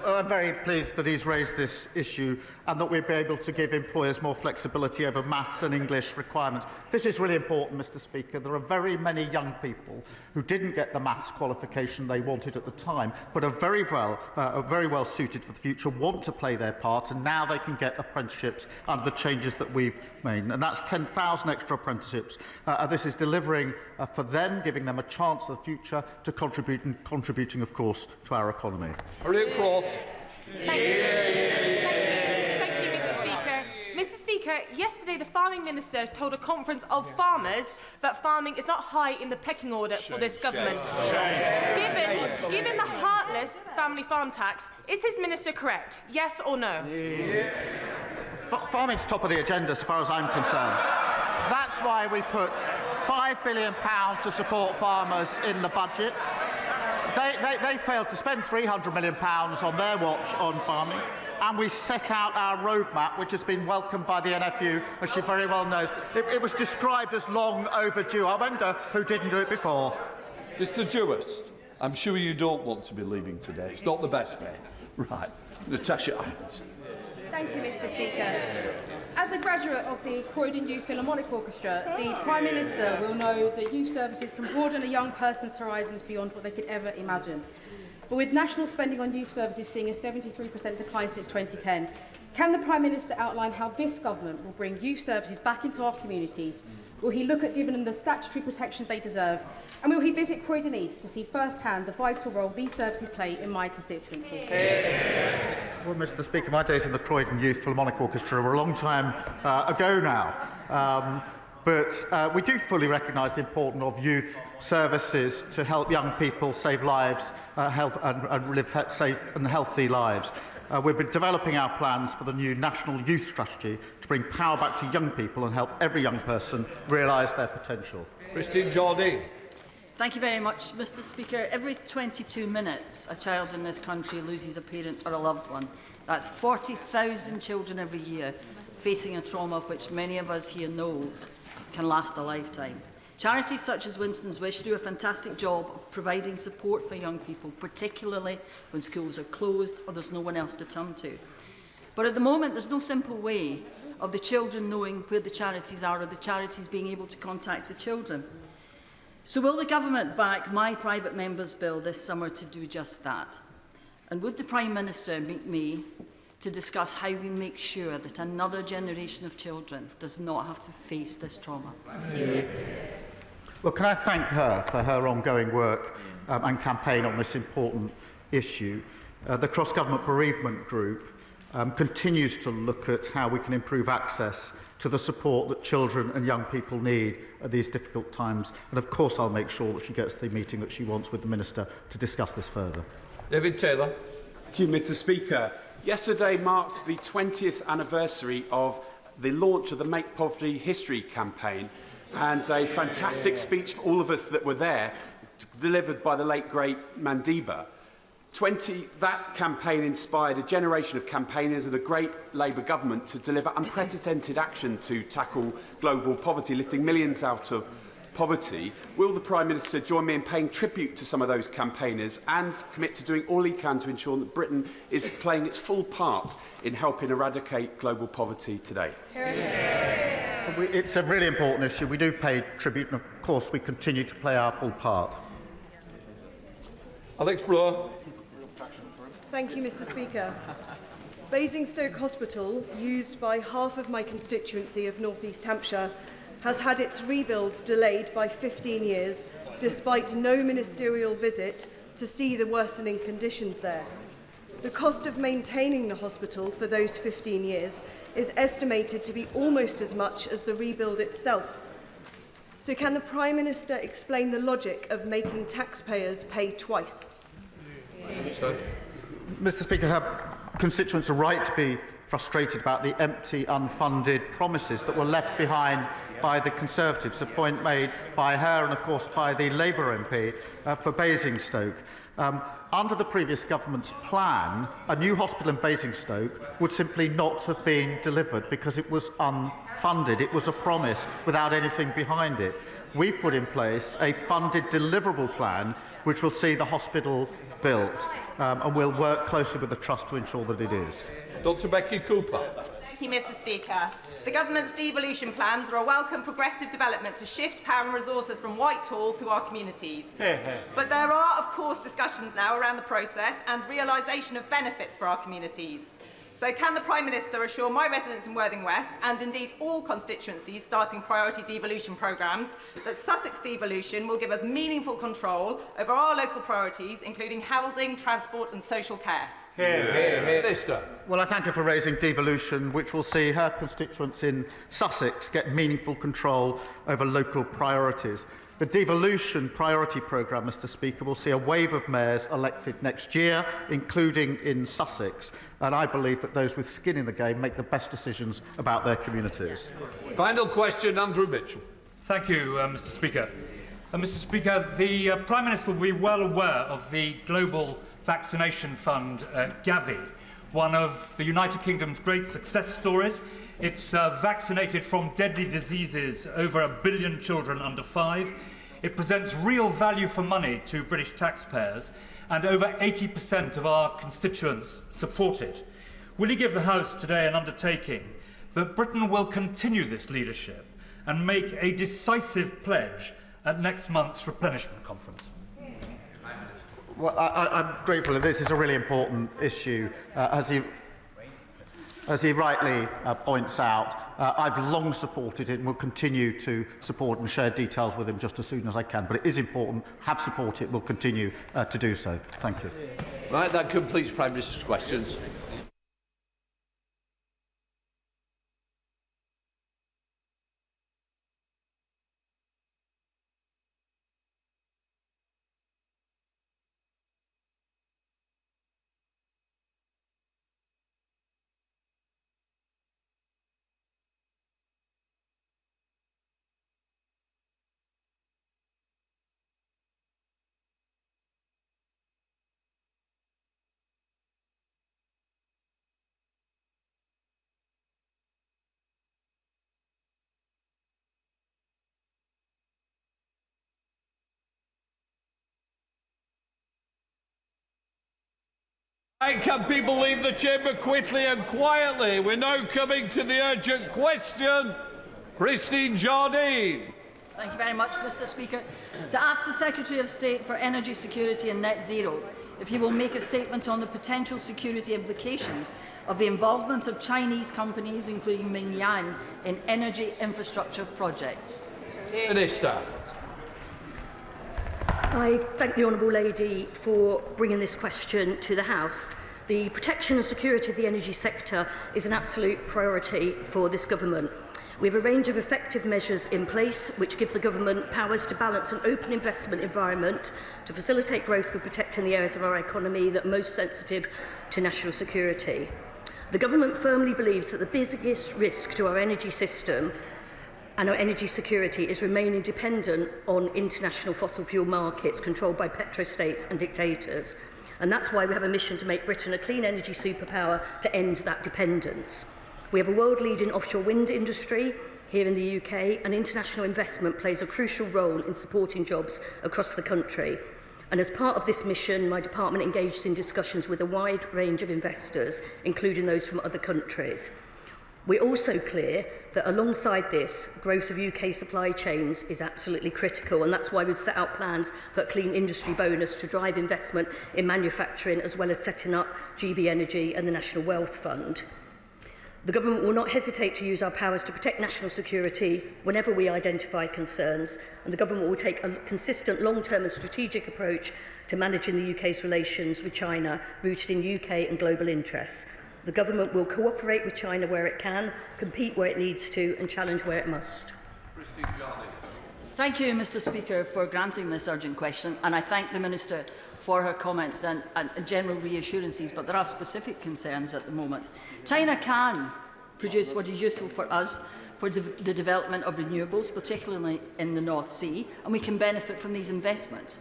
I'm very pleased that he's raised this issue and that we'll be able to give employers more flexibility over maths and English requirements. This is really important, Mr. Speaker. There are very many young people who didn't get the maths qualification they wanted at the time, but are very well suited for the future, want to play their part, and now they can get apprenticeships under the changes that we've made. And that's 10,000 extra apprenticeships. This is delivering for them, giving them a chance for the future to contributing, of course, to our economy. Harriet Cross. Thank you, Mr. Speaker. Mr. Speaker, yesterday the Farming Minister told a conference of farmers that farming is not high in the pecking order for this government. Given the heartless family farm tax, is his minister correct? Yes or no? Farming's top of the agenda as far as I'm concerned. That's why we put £5 billion to support farmers in the budget. They failed to spend £300 million on their watch on farming, and we set out our roadmap, which has been welcomed by the NFU, as she very well knows. It was described as long overdue. I wonder who didn't do it before. Mr. Jewess, I'm sure you don't want to be leaving today. It's not the best day. Right. Natasha Irons. Thank you, Mr. Speaker. As a graduate of the Croydon Youth Philharmonic Orchestra, the Prime Minister will know that youth services can broaden a young person's horizons beyond what they could ever imagine. But with national spending on youth services seeing a 73% decline since 2010, can the Prime Minister outline how this government will bring youth services back into our communities? Will he look at giving them the statutory protections they deserve? And will he visit Croydon East to see firsthand the vital role these services play in my constituency? Well, Mr. Speaker, my days in the Croydon Youth Philharmonic Orchestra were a long time ago now. But we do fully recognise the importance of youth services to help young people save lives and live safe and healthy lives. We've been developing our plans for the new National Youth Strategy to bring power back to young people and help every young person realise their potential. Christine Jardine. Thank you very much, Mr. Speaker. Every 22 minutes, a child in this country loses a parent or a loved one. That's 40,000 children every year facing a trauma which many of us here know can last a lifetime. Charities such as Winston's Wish do a fantastic job of providing support for young people, particularly when schools are closed or there's no one else to turn to. But at the moment, there's no simple way of the children knowing where the charities are or the charities being able to contact the children. So will the government back my private member's bill this summer to do just that? And would the Prime Minister meet me to discuss how we make sure that another generation of children does not have to face this trauma? Well, can I thank her for her ongoing work and campaign on this important issue. The Cross-Government Bereavement Group continues to look at how we can improve access to the support that children and young people need at these difficult times. And of course, I'll make sure that she gets the meeting that she wants with the Minister to discuss this further. David Taylor. Thank you, Mr. Speaker. Yesterday marks the 20th anniversary of the launch of the Make Poverty History campaign, and a fantastic speech for all of us that were there, delivered by the late, great Mandiba. That campaign inspired a generation of campaigners and a great Labour government to deliver unprecedented action to tackle global poverty, lifting millions out of poverty. Will the Prime Minister join me in paying tribute to some of those campaigners and commit to doing all he can to ensure that Britain is playing its full part in helping eradicate global poverty today? It's a really important issue. We do pay tribute, and of course we continue to play our full part. Alex Brewer. Thank you, Mr. Speaker. Basingstoke Hospital, used by half of my constituency of North East Hampshire, has had its rebuild delayed by 15 years, despite no ministerial visit to see the worsening conditions there. The cost of maintaining the hospital for those 15 years is estimated to be almost as much as the rebuild itself. So can the Prime Minister explain the logic of making taxpayers pay twice? Mr. Speaker, her constituents are right to be frustrated about the empty, unfunded promises that were left behind by the Conservatives, a point made by her and, of course, by the Labour MP for Basingstoke. Under the previous government's plan, a new hospital in Basingstoke would simply not have been delivered because it was unfunded. It was a promise without anything behind it. We've put in place a funded deliverable plan which will see the hospital built, and we'll work closely with the Trust to ensure that it is. Dr Becky Cooper. Thank you, Mr. Speaker. The government's devolution plans are a welcome progressive development to shift power and resources from Whitehall to our communities. But there are, of course, discussions now around the process and realisation of benefits for our communities. So can the Prime Minister assure my residents in Worthing West, and indeed all constituencies starting priority devolution programmes, that Sussex devolution will give us meaningful control over our local priorities, including housing, transport and social care? Minister. Well, I thank her for raising devolution, which will see her constituents in Sussex get meaningful control over local priorities. The devolution priority programme, Mr. Speaker, will see a wave of mayors elected next year, including in Sussex, and I believe that those with skin in the game make the best decisions about their communities. Final question, Andrew Mitchell. Thank you, Mr. Speaker. Mr. Speaker, the Prime Minister will be well aware of the Global Vaccination Fund, Gavi, one of the United Kingdom's great success stories. It's vaccinated from deadly diseases over 1 billion children under 5. It presents real value for money to British taxpayers, and over 80% of our constituents support it. Will he give the House today an undertaking that Britain will continue this leadership and make a decisive pledge at next month's replenishment conference? Well, I'm grateful that this is a really important issue. As he rightly points out, I've long supported it and will continue to support and share details with him just as soon as I can. But it is important, have supported it, will continue to do so. Thank you. Right, that completes Prime Minister's questions. Can people leave the chamber quickly and quietly? We're now coming to the urgent question. Christine Jardine. Thank you very much, Mr. Speaker. To ask the Secretary of State for Energy Security and Net Zero if he will make a statement on the potential security implications of the involvement of Chinese companies, including Mingyang, in energy infrastructure projects. Minister. I thank the Honourable Lady for bringing this question to the House. The protection and security of the energy sector is an absolute priority for this government. We have a range of effective measures in place which give the government powers to balance an open investment environment to facilitate growth for protecting the areas of our economy that are most sensitive to national security. The government firmly believes that the biggest risk to our energy system and our energy security is remaining dependent on international fossil fuel markets controlled by petrostates and dictators. And that's why we have a mission to make Britain a clean energy superpower to end that dependence. We have a world-leading offshore wind industry here in the UK, and international investment plays a crucial role in supporting jobs across the country. And as part of this mission, my department engaged in discussions with a wide range of investors, including those from other countries. We're also clear that alongside this, growth of UK supply chains is absolutely critical, and that's why we've set out plans for a clean industry bonus to drive investment in manufacturing, as well as setting up GB Energy and the National Wealth Fund. The government will not hesitate to use our powers to protect national security whenever we identify concerns, and the government will take a consistent long-term and strategic approach to managing the UK's relations with China, rooted in UK and global interests. The government will cooperate with China where it can, compete where it needs to, and challenge where it must. Thank you, Mr Speaker, for granting this urgent question, and I thank the Minister for her comments and general reassurances, but there are specific concerns at the moment. China can produce what is useful for us for the development of renewables, particularly in the North Sea, and we can benefit from these investments.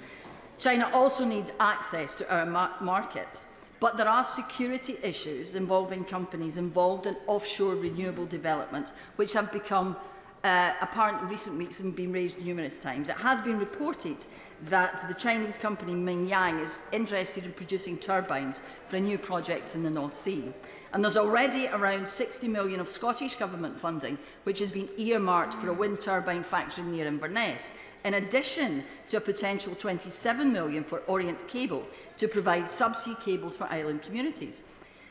China also needs access to our markets. But there are security issues involving companies involved in offshore renewable developments, which have become apparent in recent weeks and been raised numerous times. It has been reported that the Chinese company Mingyang is interested in producing turbines for a new project in the North Sea. And there's already around 60 million of Scottish Government funding, which has been earmarked for a wind turbine factory near Inverness, in addition to a potential 27 million for Orient Cable to provide subsea cables for island communities.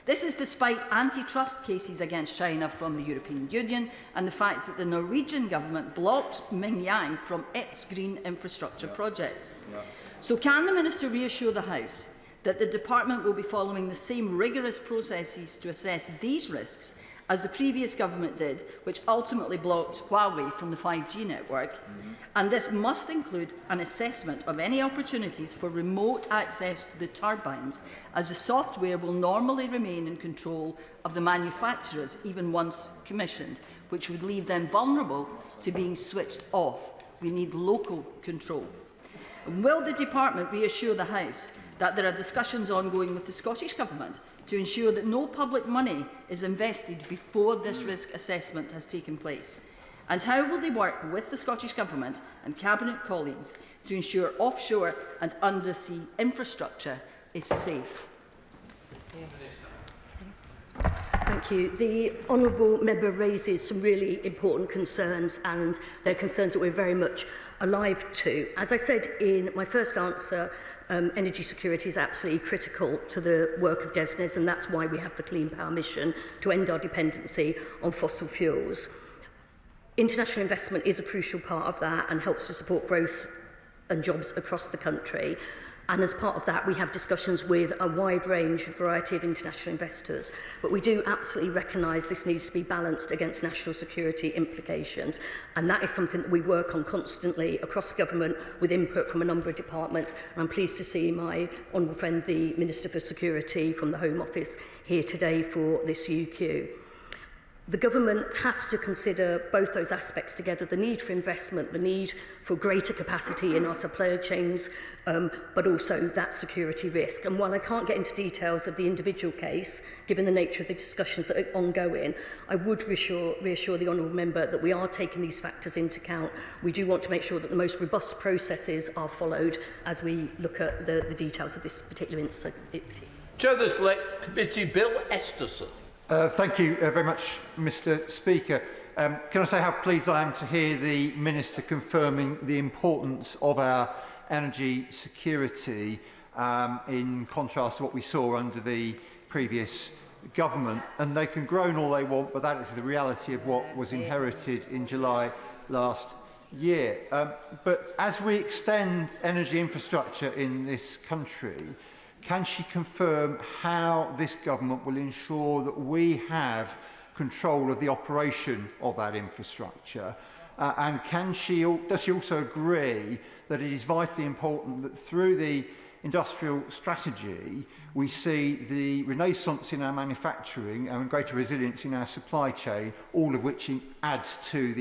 This is despite antitrust cases against China from the European Union and the fact that the Norwegian government blocked Mingyang from its green infrastructure projects. So can the Minister reassure the House that the Department will be following the same rigorous processes to assess these risks as the previous government did, which ultimately blocked Huawei from the 5G network? And this must include an assessment of any opportunities for remote access to the turbines, as the software will normally remain in control of the manufacturers even once commissioned, which would leave them vulnerable to being switched off. We need local control. And will the Department reassure the House that there are discussions ongoing with the Scottish Government to ensure that no public money is invested before this risk assessment has taken place? And how will they work with the Scottish Government and Cabinet colleagues to ensure offshore and undersea infrastructure is safe? Thank you. The honourable member raises some really important concerns, and they're concerns that we're very much alive to. As I said in my first answer, energy security is absolutely critical to the work of DESNZ, and that's why we have the Clean Power Mission, to end our dependency on fossil fuels. International investment is a crucial part of that and helps to support growth and jobs across the country. And as part of that, we have discussions with a wide range, variety of international investors. But we do absolutely recognise this needs to be balanced against national security implications. And that is something that we work on constantly across government with input from a number of departments. And I'm pleased to see my honourable friend, the Minister for Security from the Home Office, here today for this UQ. The government has to consider both those aspects together, the need for investment, the need for greater capacity in our supply chains, but also that security risk. And while I can't get into details of the individual case, given the nature of the discussions that are ongoing, I would reassure the honourable member that we are taking these factors into account. We do want to make sure that the most robust processes are followed as we look at the details of this particular incident. Chair of the Select Committee, Bill Esterson. Thank you very much, Mr Speaker. Can I say how pleased I am to hear the Minister confirming the importance of our energy security in contrast to what we saw under the previous government. And they can groan all they want, but that is the reality of what was inherited in July last year. But as we extend energy infrastructure in this country, can she confirm how this government will ensure that we have control of the operation of that infrastructure? And does she also agree that it is vitally important that through the industrial strategy we see the renaissance in our manufacturing and greater resilience in our supply chain, all of which adds to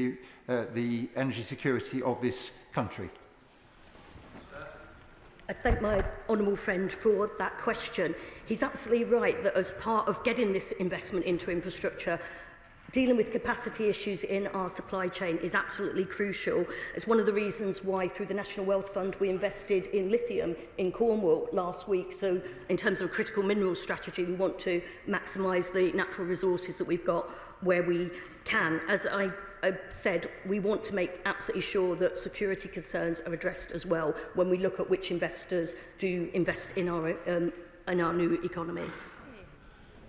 the energy security of this country? I thank my honourable friend for that question. He's absolutely right that as part of getting this investment into infrastructure, dealing with capacity issues in our supply chain is absolutely crucial. It's one of the reasons why, through the National Wealth Fund, we invested in lithium in Cornwall last week. So in terms of a critical minerals strategy, we want to maximise the natural resources that we've got where we can. As I said, we want to make absolutely sure that security concerns are addressed as well when we look at which investors do invest in our new economy.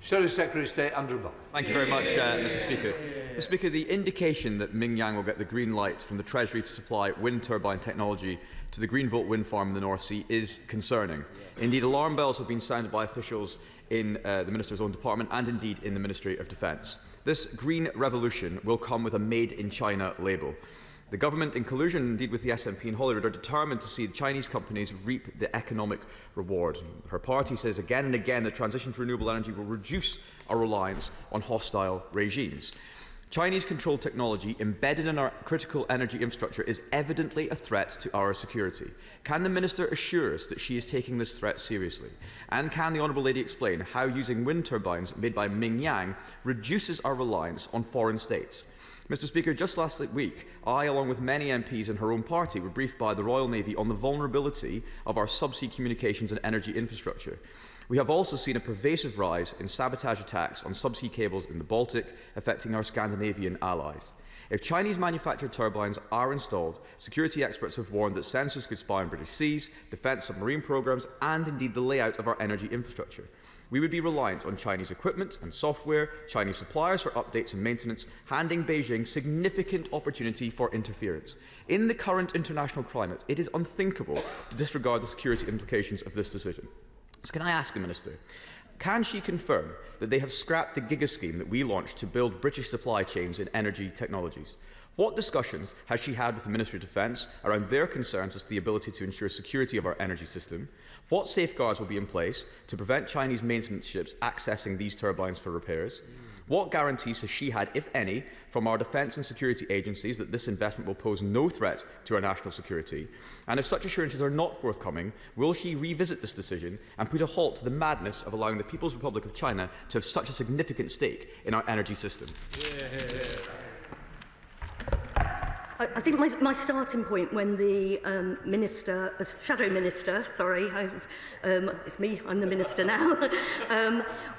Shadow Secretary of State Andrew Buck. Thank you very much, Mr. Speaker. Mr. Speaker, the indication that Mingyang will get the green light from the Treasury to supply wind turbine technology to the Greenvolt wind farm in the North Sea is concerning. Indeed, alarm bells have been sounded by officials in the Minister's own department and indeed in the Ministry of Defence. This green revolution will come with a Made in China label. The government, in collusion indeed with the SNP in Holyrood, are determined to see Chinese companies reap the economic reward. Her party says again and again that transition to renewable energy will reduce our reliance on hostile regimes. Chinese-controlled technology embedded in our critical energy infrastructure is evidently a threat to our security. Can the Minister assure us that she is taking this threat seriously? And can the Honourable Lady explain how using wind turbines made by Mingyang reduces our reliance on foreign states? Mr. Speaker, just last week, I, along with many MPs in her own party, were briefed by the Royal Navy on the vulnerability of our subsea communications and energy infrastructure. We have also seen a pervasive rise in sabotage attacks on subsea cables in the Baltic, affecting our Scandinavian allies. If Chinese-manufactured turbines are installed, security experts have warned that sensors could spy on British seas, defence submarine programmes, and indeed the layout of our energy infrastructure. We would be reliant on Chinese equipment and software, Chinese suppliers for updates and maintenance, handing Beijing significant opportunity for interference. In the current international climate, it is unthinkable to disregard the security implications of this decision. So can I ask the Minister, can she confirm that they have scrapped the Giga scheme that we launched to build British supply chains in energy technologies? What discussions has she had with the Ministry of Defence around their concerns as to the ability to ensure security of our energy system? What safeguards will be in place to prevent Chinese maintenance ships accessing these turbines for repairs? What guarantees has she had, if any, from our defence and security agencies that this investment will pose no threat to our national security? And if such assurances are not forthcoming, will she revisit this decision and put a halt to the madness of allowing the People's Republic of China to have such a significant stake in our energy system? I think my starting point when the Shadow Minister, it's me, I'm the Minister now,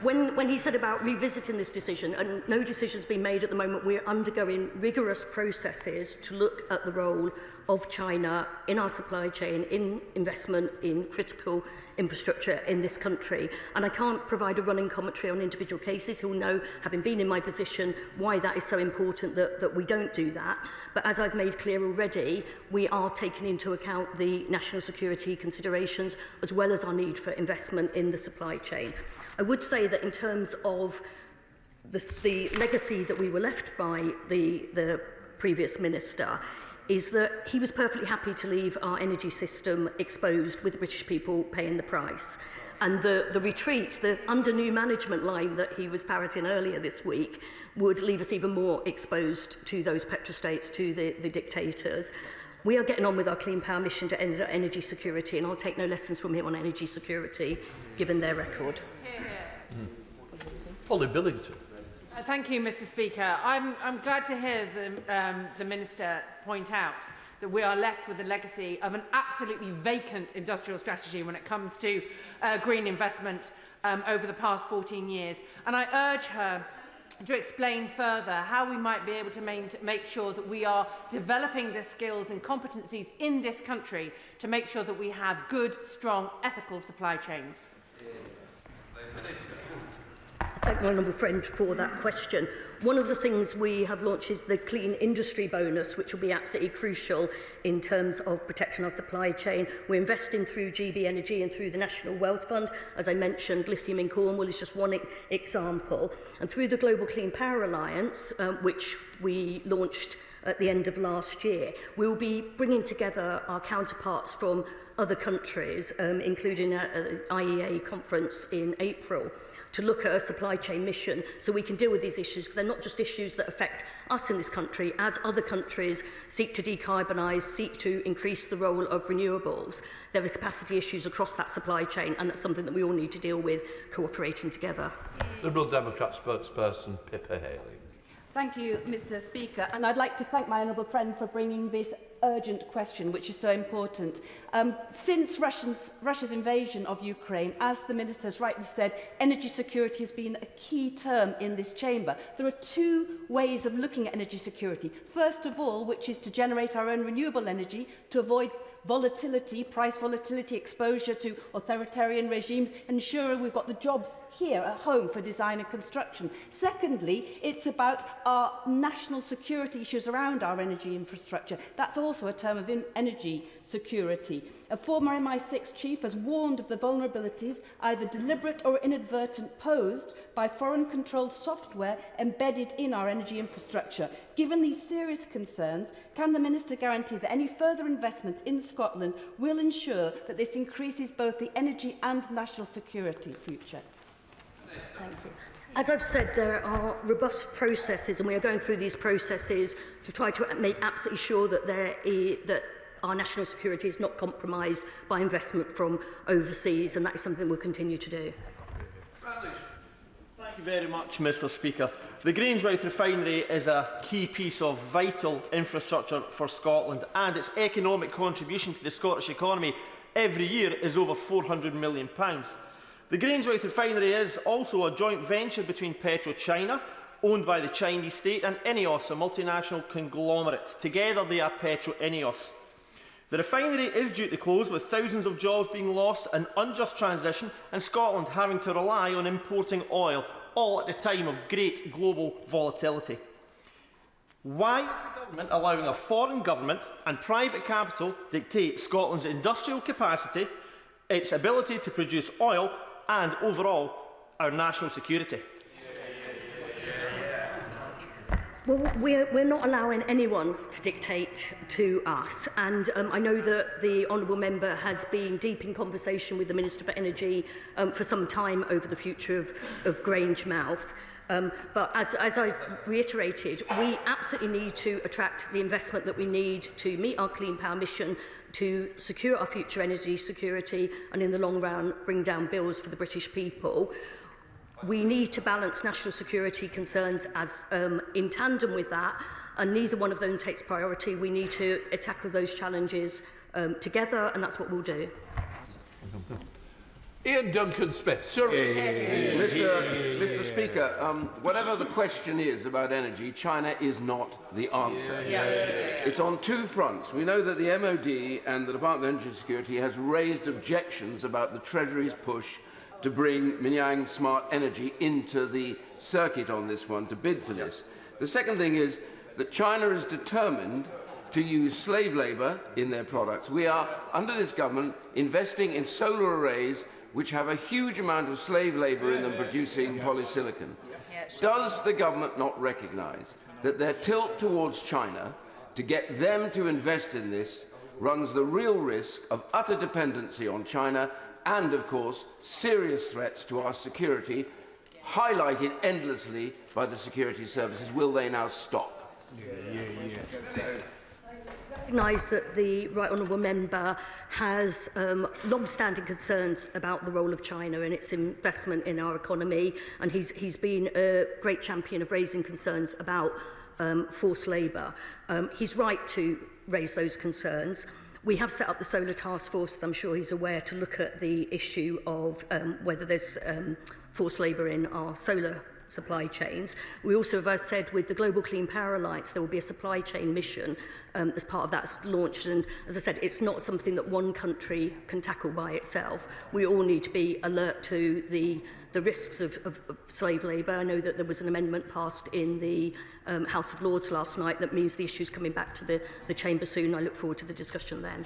when he said about revisiting this decision, and no decision's been made at the moment, we're undergoing rigorous processes to look at the role of China in our supply chain, in investment in critical infrastructure in this country. And I can't provide a running commentary on individual cases. He'll know, having been in my position, why that is so important that we don't do that. But as I've made clear already, we are taking into account the national security considerations as well as our need for investment in the supply chain. I would say that in terms of the legacy that we were left by the previous minister, is that he was perfectly happy to leave our energy system exposed with the British people paying the price. And the retreat, the under new management line that he was parroting earlier this week, would leave us even more exposed to those petrostates, to the dictators. We are getting on with our clean power mission to end energy security, and I'll take no lessons from him on energy security, given their record. Polly Billington. Thank you, Mr. Speaker. I'm glad to hear the Minister point out that we are left with a legacy of an absolutely vacant industrial strategy when it comes to green investment over the past 14 years. And I urge her to explain further how we might be able to make sure that we are developing the skills and competencies in this country to make sure that we have good, strong, ethical supply chains. thank my honourable friend for that question. One of the things we have launched is the Clean Industry Bonus, which will be absolutely crucial in terms of protecting our supply chain. We're investing through GB Energy and through the National Wealth Fund. As I mentioned, lithium in Cornwall is just one example. And through the Global Clean Power Alliance, which we launched at the end of last year, we'll be bringing together our counterparts from other countries, including an IEA conference in April, to look at a supply chain mission so we can deal with these issues, because they're not just issues that affect us in this country. As other countries seek to decarbonise, seek to increase the role of renewables, there are capacity issues across that supply chain, and that's something that we all need to deal with, cooperating together. Liberal Democrat spokesperson Pippa Haley. Thank you, Mr. Speaker, and I'd like to thank my honourable friend for bringing this urgent question, which is so important. Since Russia's invasion of Ukraine, as the Minister has rightly said, energy security has been a key term in this chamber. There are two ways of looking at energy security. First of all, which is to generate our own renewable energy to avoid volatility, price volatility, exposure to authoritarian regimes, ensure we've got the jobs here at home for design and construction. Secondly, it's about our national security issues around our energy infrastructure. That's also a term of energy security. A former MI6 chief has warned of the vulnerabilities, either deliberate or inadvertent, posed by foreign-controlled software embedded in our energy infrastructure. Given these serious concerns, can the Minister guarantee that any further investment in Scotland will ensure that this increases both the energy and national security future? Thank you. As I've said, there are robust processes, and we are going through these processes to try to make absolutely sure that that our national security is not compromised by investment from overseas, and that is something we'll continue to do. Thank you very much, Mr. Speaker. The Grangemouth refinery is a key piece of vital infrastructure for Scotland, and its economic contribution to the Scottish economy every year is over £400 million. The Grangemouth refinery is also a joint venture between PetroChina, owned by the Chinese state, and INEOS, a multinational conglomerate. Together they are Petro-INEOS. The refinery is due to close, with thousands of jobs being lost, an unjust transition, and Scotland having to rely on importing oil, all at a time of great global volatility. Why is the government allowing a foreign government and private capital dictate Scotland's industrial capacity, its ability to produce oil, and overall our national security? Well, we're not allowing anyone to dictate to us, and I know that the honourable member has been deep in conversation with the Minister for Energy for some time over the future of Grangemouth. But as I've reiterated, we absolutely need to attract the investment that we need to meet our clean power mission, to secure our future energy security, and in the long run bring down bills for the British people. We need to balance national security concerns as in tandem with that, and neither one of them takes priority. We need to tackle those challenges together, and that's what we'll do. Ian Duncan-Smith, sir. Mr. Speaker, whatever the question is about energy, China is not the answer. It's on two fronts. We know that the MOD and the Department of Energy Security has raised objections about the Treasury's push to bring Minyang Smart Energy into the circuit on this one, to bid for this. The second thing is that China is determined to use slave labour in their products. We are, under this government, investing in solar arrays which have a huge amount of slave labour in them producing polysilicon. Does the government not recognise that their tilt towards China to get them to invest in this runs the real risk of utter dependency on China and, of course, serious threats to our security, highlighted endlessly by the security services? Will they now stop? I recognise that the Right Honourable Member has long-standing concerns about the role of China and its investment in our economy, and he's been a great champion of raising concerns about forced labour. He's right to raise those concerns. We have set up the Solar Task Force, I'm sure he's aware, to look at the issue of whether there's forced labour in our solar supply chains. We also, as I said, with the Global Clean Power Alliance, there will be a supply chain mission as part of that launched. And as I said, it's not something that one country can tackle by itself. We all need to be alert to the risks of slave labour. I know that there was an amendment passed in the House of Lords last night that means the issue's coming back to the Chamber soon. I look forward to the discussion then.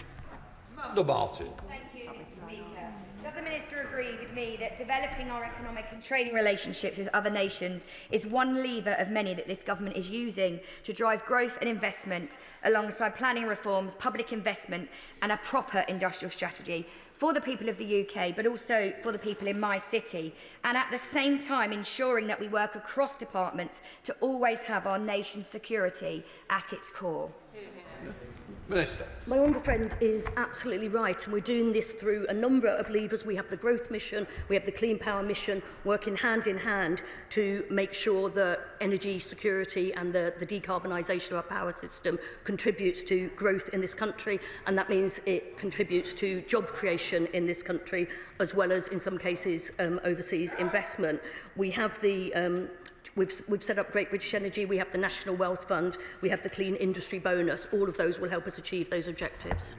Amanda Martin. Thank you, Mr. Speaker. Does the Minister agree with me that developing our economic and trading relationships with other nations is one lever of many that this government is using to drive growth and investment alongside planning reforms, public investment and a proper industrial strategy for the people of the UK, but also for the people in my city, and at the same time ensuring that we work across departments to always have our nation's security at its core? Minister. My honourable friend is absolutely right, and we're doing this through a number of levers. We have the growth mission, we have the clean power mission, working hand in hand to make sure that energy security and the decarbonisation of our power system contributes to growth in this country, and that means it contributes to job creation in this country, as well as, in some cases, overseas investment. We have the We've set up Great British Energy, we have the National Wealth Fund, we have the Clean Industry Bonus. All of those will help us achieve those objectives.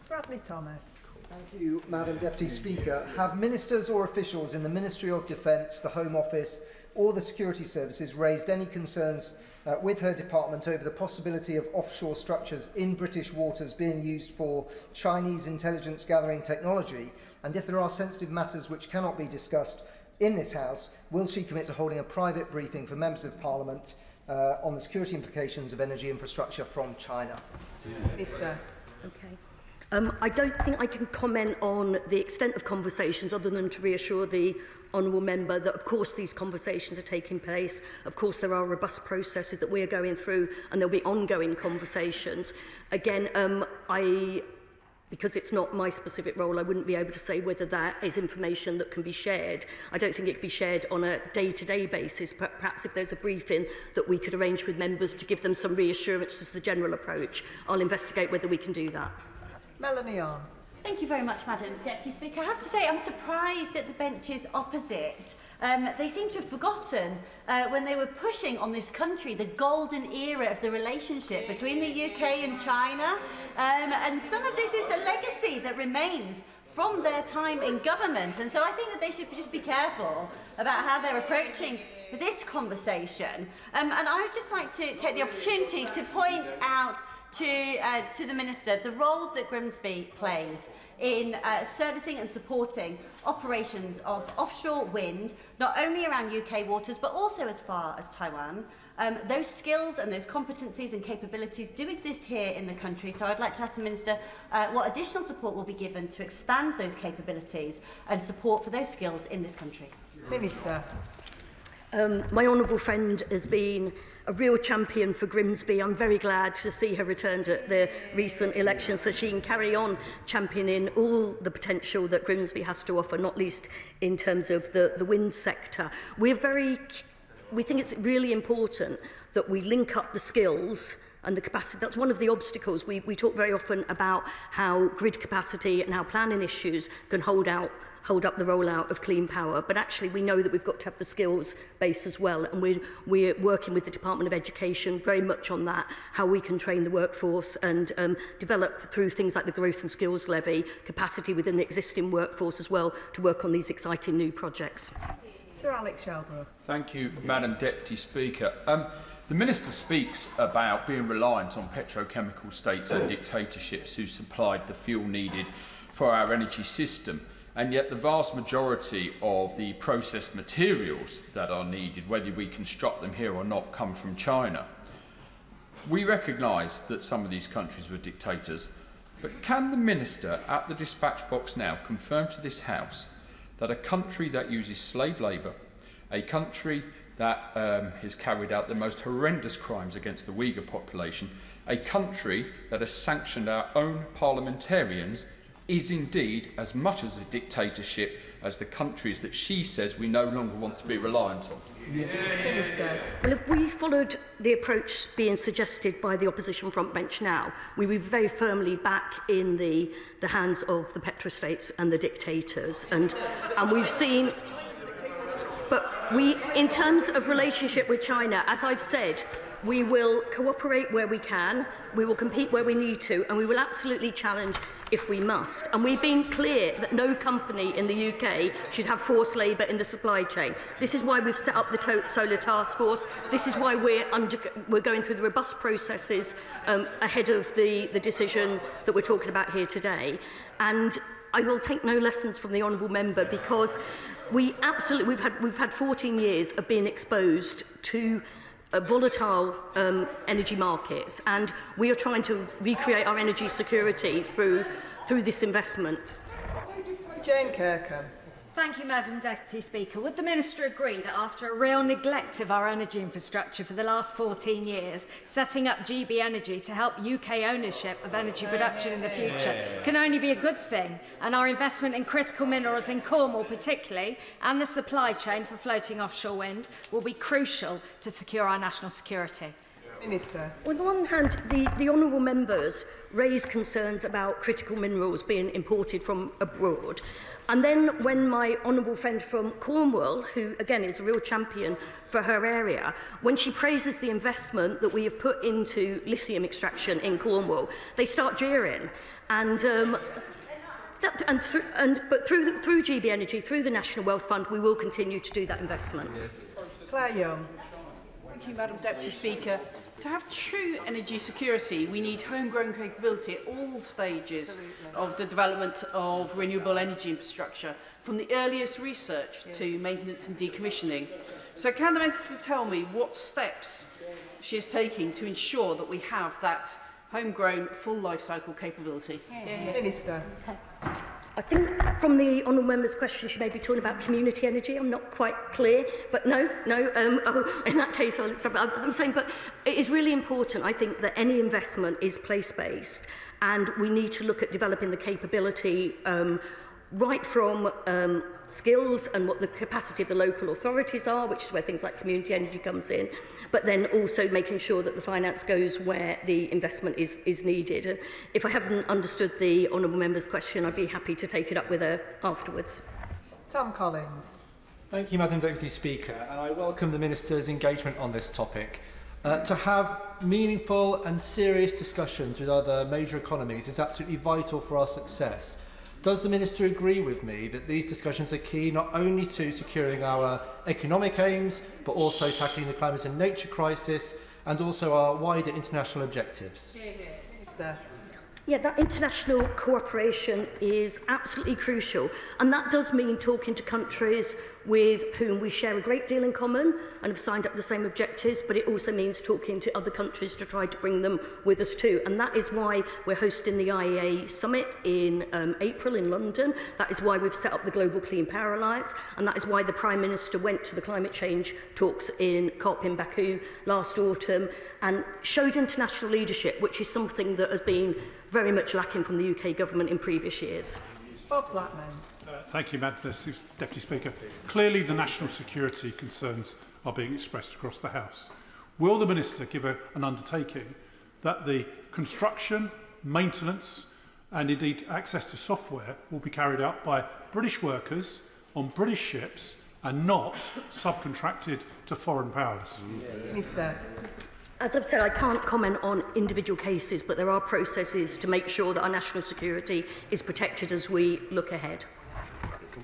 Bradley Thomas. Thank you, Madam Deputy Speaker. Have ministers or officials in the Ministry of Defence, the Home Office or the Security Services raised any concerns with her department over the possibility of offshore structures in British waters being used for Chinese intelligence gathering technology? And if there are sensitive matters which cannot be discussed in this House, will she commit to holding a private briefing for members of Parliament on the security implications of energy infrastructure from China? Minister. Okay. I don't think I can comment on the extent of conversations other than to reassure the honourable member that, of course, these conversations are taking place. Of course, there are robust processes that we are going through, and there'll be ongoing conversations. Again, because it's not my specific role, I wouldn't be able to say whether that is information that can be shared. I don't think it can be shared on a day-to-day basis, but perhaps if there's a briefing that we could arrange with members to give them some reassurance as to the general approach, I'll investigate whether we can do that. Melanie Arn. Thank you very much, Madam Deputy Speaker. I have to say I'm surprised at the benches opposite. They seem to have forgotten when they were pushing on this country the golden era of the relationship between the UK and China. And some of this is the legacy that remains from their time in government. And so I think that they should just be careful about how they're approaching this conversation. And I'd just like to take the opportunity to point out to the Minister the role that Grimsby plays in servicing and supporting operations of offshore wind, not only around UK waters, but also as far as Taiwan. Those skills and those competencies and capabilities do exist here in the country, so I'd like to ask the Minister what additional support will be given to expand those capabilities and support for those skills in this country. Minister. My honourable friend has been a real champion for Grimsby. I'm very glad to see her returned at the recent election so she can carry on championing all the potential that Grimsby has to offer, not least in terms of the wind sector. We think it's really important that we link up the skills and the capacity. That's one of the obstacles. We talk very often about how grid capacity and how planning issues can hold up the rollout of clean power, but actually we know that we've got to have the skills base as well, and we're working with the Department of Education very much on that, how we can train the workforce and develop through things like the Growth and Skills Levy capacity within the existing workforce as well to work on these exciting new projects. Sir Alex Shelbrooke. Thank you, Madam Deputy Speaker. The Minister speaks about being reliant on petrochemical states and dictatorships who supplied the fuel needed for our energy system. And yet the vast majority of the processed materials that are needed, whether we construct them here or not, come from China. We recognise that some of these countries were dictators, but can the Minister at the dispatch box now confirm to this House that a country that uses slave labour, a country that has carried out the most horrendous crimes against the Uyghur population, a country that has sanctioned our own parliamentarians, is indeed as much as a dictatorship as the countries that she says we no longer want to be reliant on? Well, if we followed the approach being suggested by the opposition front bench now, we would be very firmly back in the hands of the petrostates and the dictators. And we've seen... But in terms of relationship with China, as I've said, we will cooperate where we can, we will compete where we need to, and we will absolutely challenge if we must. And we've been clear that no company in the UK should have forced labour in the supply chain. This is why we've set up the Solar Task Force. This is why we're going through the robust processes ahead of the decision that we're talking about here today. And I will take no lessons from the honourable member, because we've had 14 years of being exposed to volatile energy markets, and we are trying to recreate our energy security through this investment. Jane Kirkham. Thank you, Madam Deputy Speaker. Would the Minister agree that after a real neglect of our energy infrastructure for the last 14 years, setting up GB Energy to help UK ownership of energy production in the future can only be a good thing, and our investment in critical minerals in Cornwall particularly, and the supply chain for floating offshore wind, will be crucial to secure our national security? Minister. On the one hand, the honourable members raise concerns about critical minerals being imported from abroad. And then when my honourable friend from Cornwall, who again is a real champion for her area, when she praises the investment that we have put into lithium extraction in Cornwall, they start jeering. And but through GB Energy, through the National Wealth Fund, we will continue to do that investment. Claire Young. Thank you, Madam Deputy Speaker. To have true energy security, we need homegrown capability at all stages of the development of renewable energy infrastructure, from the earliest research to maintenance and decommissioning. So can the Minister tell me what steps she is taking to ensure that we have that homegrown full life cycle capability? Minister. I think from the honourable member's question, she may be talking about community energy. I'm not quite clear, but no. In that case, I'm saying, but it is really important, I think, that any investment is place-based, and we need to look at developing the capability right from skills and what the capacity of the local authorities are, which is where things like community energy comes in, but then also making sure that the finance goes where the investment is needed. And if I haven't understood the honourable member's question, I'd be happy to take it up with her afterwards. Tom Collins. Thank you, Madam Deputy Speaker, and I welcome the Minister's engagement on this topic. To have meaningful and serious discussions with other major economies is absolutely vital for our success. Does the Minister agree with me that these discussions are key not only to securing our economic aims, but also tackling the climate and nature crisis, and also our wider international objectives? Minister. Yeah, that international cooperation is absolutely crucial, and that does mean talking to countries with whom we share a great deal in common and have signed up the same objectives, but it also means talking to other countries to try to bring them with us too. And that is why we're hosting the IEA Summit in April in London. That is why we've set up the Global Clean Power Alliance, and that is why the Prime Minister went to the climate change talks in COP in Baku last autumn and showed international leadership, which is something that has been very much lacking from the UK government in previous years. Bob Blackman. Thank you, Madam Deputy Speaker. Clearly, the national security concerns are being expressed across the House. Will the Minister give an undertaking that the construction, maintenance and indeed access to software will be carried out by British workers on British ships and not subcontracted to foreign powers? Minister. As I've said, I can't comment on individual cases, but there are processes to make sure that our national security is protected as we look ahead.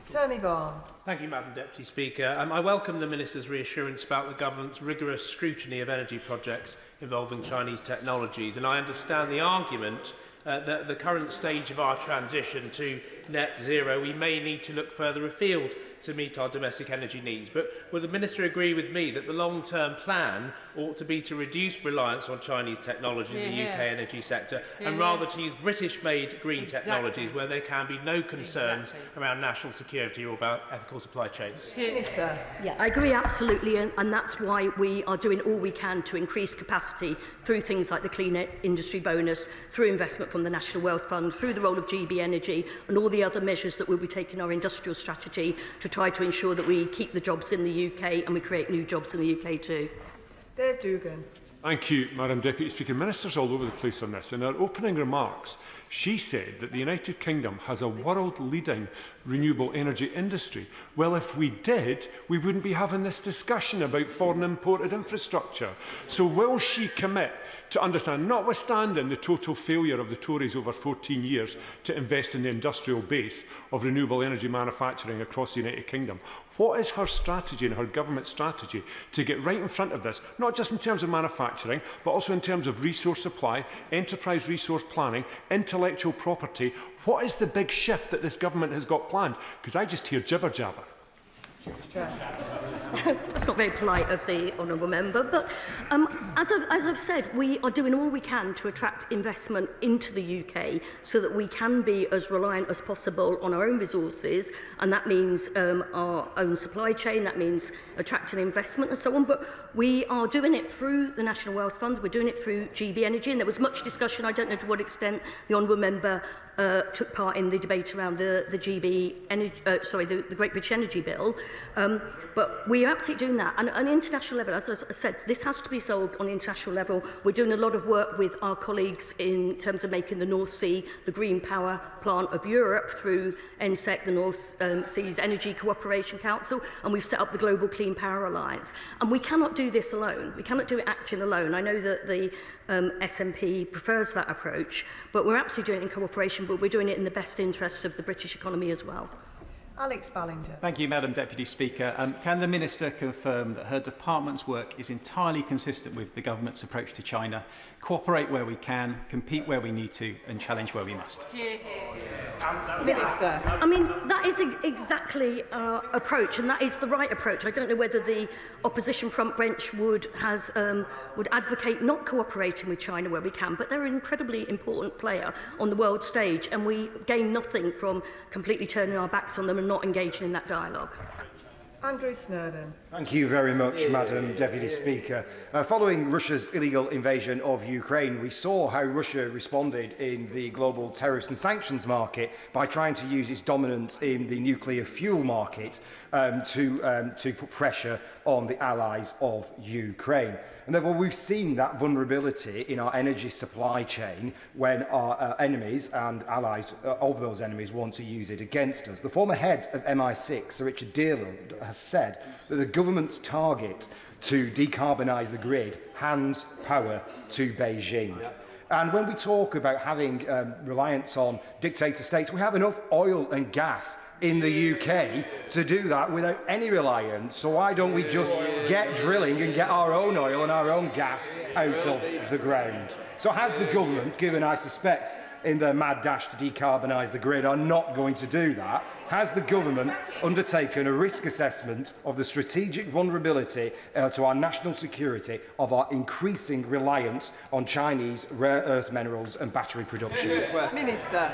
Tony Vaughan. Thank you, Madam Deputy Speaker. I welcome the Minister's reassurance about the Government's rigorous scrutiny of energy projects involving Chinese technologies, and I understand the argument that at the current stage of our transition to net zero, we may need to look further afield to meet our domestic energy needs. But will the Minister agree with me that the long-term plan ought to be to reduce reliance on Chinese technology in the UK energy sector and rather to use British-made green technologies where there can be no concerns around national security or about ethical supply chains? Minister. Yeah, I agree absolutely, and that's why we are doing all we can to increase capacity through things like the Clean Industry Bonus, through investment from the National Wealth Fund, through the role of GB Energy and all the other measures that we'll be taking our industrial strategy to try to ensure that we keep the jobs in the UK and we create new jobs in the UK too. Dave Dugan. Thank you, Madam Deputy Speaker. Ministers all over the place on this. In her opening remarks, she said that the United Kingdom has a world-leading renewable energy industry. Well, if we did, we wouldn't be having this discussion about foreign imported infrastructure. So will she commit to understand, notwithstanding the total failure of the Tories over 14 years to invest in the industrial base of renewable energy manufacturing across the United Kingdom, what is her strategy and her government strategy to get right in front of this, not just in terms of manufacturing, but also in terms of resource supply, enterprise resource planning, intellectual property? What is the big shift that this government has got planned? Because I just hear jibber-jabber. That's not very polite of the honourable member, but as I've said, we are doing all we can to attract investment into the UK so that we can be as reliant as possible on our own resources, and that means our own supply chain, that means attracting investment and so on, but we are doing it through the National Wealth Fund, we're doing it through GB Energy, and there was much discussion, I don't know to what extent the honourable member took part in the debate around the GB Energy, the Great British Energy Bill, but we are absolutely doing that. And on an international level, as I said, this has to be solved on the international level. We're doing a lot of work with our colleagues in terms of making the North Sea the green power plant of Europe through NSEC, the North Seas Energy Cooperation Council, and we've set up the Global Clean Power Alliance. And we cannot do this alone. We cannot do it acting alone. I know that the SNP prefers that approach, but we're absolutely doing it in cooperation, but we're doing it in the best interest of the British economy as well. Alex Ballinger. Thank you, Madam Deputy Speaker. Can the Minister confirm that her department's work is entirely consistent with the government's approach to China, cooperate where we can, compete where we need to, and challenge where we must? Minister. I mean, that is exactly our approach, and that is the right approach. I don't know whether the opposition front bench would advocate not cooperating with China where we can, but they're an incredibly important player on the world stage, and we gain nothing from completely turning our backs on them and not engaging in that dialogue. Andrew Snowden. Thank you very much, Madam Deputy Speaker. Following Russia's illegal invasion of Ukraine, we saw how Russia responded in the global tariffs and sanctions market by trying to use its dominance in the nuclear fuel market to put pressure on the allies of Ukraine. And therefore, we've seen that vulnerability in our energy supply chain when our enemies and allies of those enemies want to use it against us. The former head of MI6, Sir Richard Dearland, has said that the government's target to decarbonise the grid hands power to Beijing. And when we talk about having reliance on dictator states, we have enough oil and gas in the UK to do that without any reliance. So why don't we just get drilling and get our own oil and our own gas out of the ground? So has the government, given I suspect in their mad dash to decarbonise the grid are not going to do that, has the government undertaken a risk assessment of the strategic vulnerability to our national security of our increasing reliance on Chinese rare earth minerals and battery production? Minister.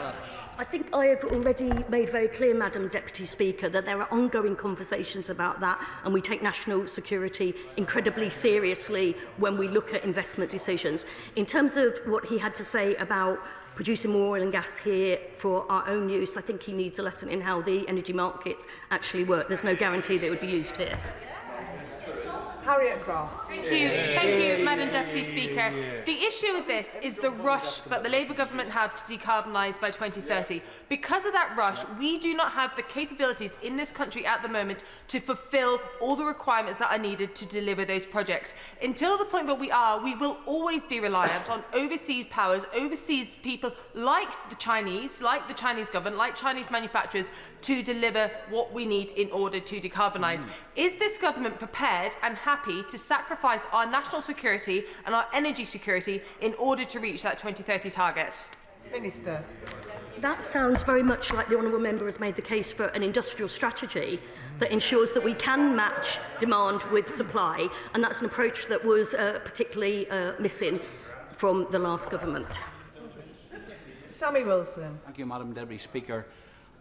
I think I have already made very clear, Madam Deputy Speaker, that there are ongoing conversations about that, and we take national security incredibly seriously when we look at investment decisions. In terms of what he had to say about producing more oil and gas here for our own use, I think he needs a lesson in how the energy markets actually work. There's no guarantee that it would be used here. Harriet Cross. Thank you, Madam Deputy Speaker. The issue with this is the rush that the Labour government have to decarbonise by 2030. Because of that rush, we do not have the capabilities in this country at the moment to fulfil all the requirements that are needed to deliver those projects. Until the point where we will always be reliant on overseas powers, overseas people like the Chinese government, like Chinese manufacturers, to deliver what we need in order to decarbonise. Is this government prepared and happy to sacrifice our national security and our energy security in order to reach that 2030 target? Minister. That sounds very much like the honourable member has made the case for an industrial strategy that ensures that we can match demand with supply, and that's an approach that was particularly missing from the last government. Sammy Wilson. Thank you, Madam Deputy Speaker.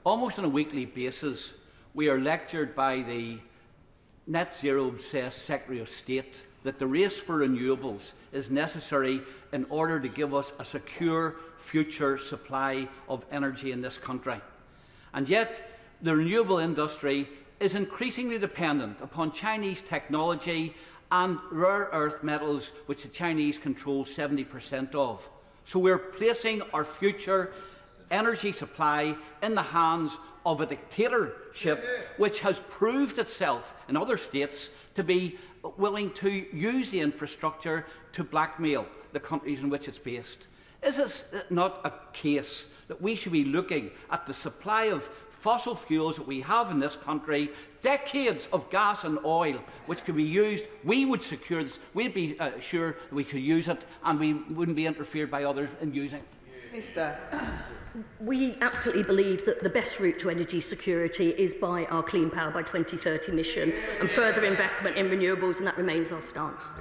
Almost on a weekly basis, we are lectured by the net zero obsessed Secretary of State that the race for renewables is necessary in order to give us a secure future supply of energy in this country. And yet, the renewable industry is increasingly dependent upon Chinese technology and rare earth metals, which the Chinese control 70% of. So we're placing our future energy supply in the hands of a dictatorship which has proved itself in other states to be willing to use the infrastructure to blackmail the countries in which it's based. Is this not a case that we should be looking at the supply of fossil fuels that we have in this country, decades of gas and oil which could be used? We would secure this, we'd be sure that we could use it and we wouldn't be interfered by others in using it. Minister. We absolutely believe that the best route to energy security is by our Clean Power by 2030 mission and further investment in renewables, and that remains our stance.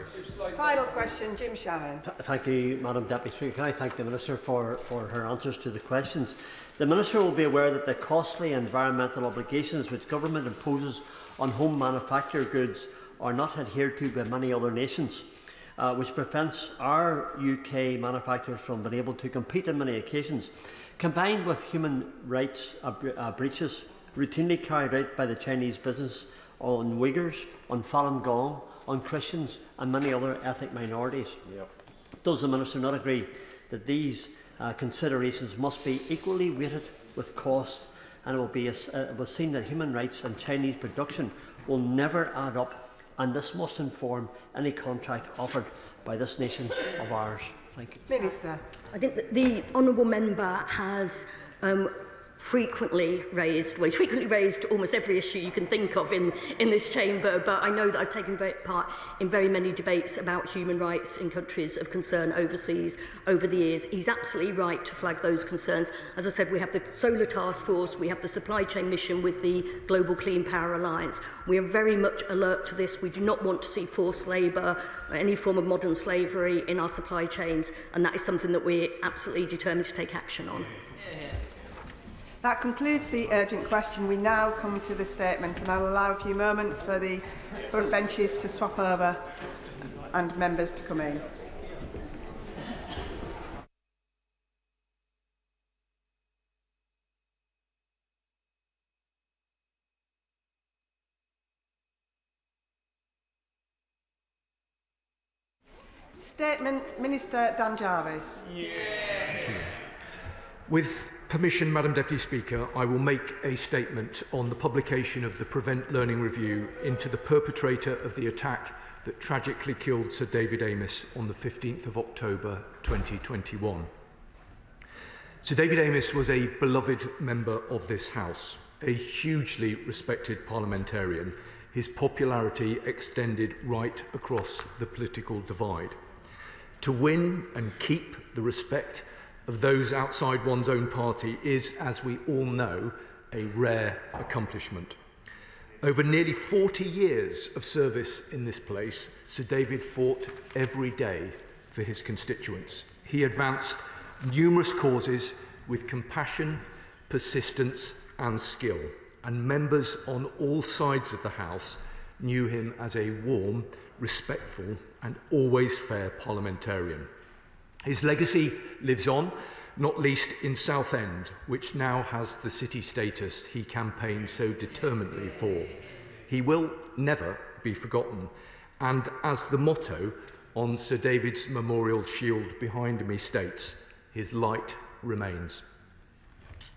Final question, Jim Shannon. Thank you, Madam Deputy Speaker. Can I thank the Minister for her answers to the questions? The Minister will be aware that the costly environmental obligations which government imposes on home manufactured goods are not adhered to by many other nations, which prevents our UK manufacturers from being able to compete on many occasions. Combined with human rights breaches routinely carried out by the Chinese business on Uyghurs, on Falun Gong, on Christians and many other ethnic minorities. Does the Minister not agree that these considerations must be equally weighted with cost, and it will seem that human rights and Chinese production will never add up, and this must inform any contract offered by this nation of ours? Thank you. Minister. I think that the honourable member has frequently raised almost every issue you can think of in this chamber, but I know that I've taken part in very many debates about human rights in countries of concern overseas over the years. He's absolutely right to flag those concerns. As I said, we have the Solar Task Force, we have the Supply Chain Mission with the Global Clean Power Alliance. We are very much alert to this. We do not want to see forced labour or any form of modern slavery in our supply chains, and that is something that we're absolutely determined to take action on. That concludes the urgent question. We now come to the statement, and I'll allow a few moments for the front benches to swap over and members to come in. Statement, Minister Dan Jarvis. Thank you. With permission, Madam Deputy Speaker, I will make a statement on the publication of the Prevent Learning Review into the perpetrator of the attack that tragically killed Sir David Amess on the 15th of October 2021. Sir David Amess was a beloved member of this House, a hugely respected parliamentarian. His popularity extended right across the political divide. To win and keep the respect of those outside one's own party is, as we all know, a rare accomplishment. Over nearly 40 years of service in this place, Sir David fought every day for his constituents. He advanced numerous causes with compassion, persistence and skill, and members on all sides of the House knew him as a warm, respectful and always fair parliamentarian. His legacy lives on, not least in Southend, which now has the city status he campaigned so determinedly for. He will never be forgotten, and as the motto on Sir David's memorial shield behind me states, his light remains.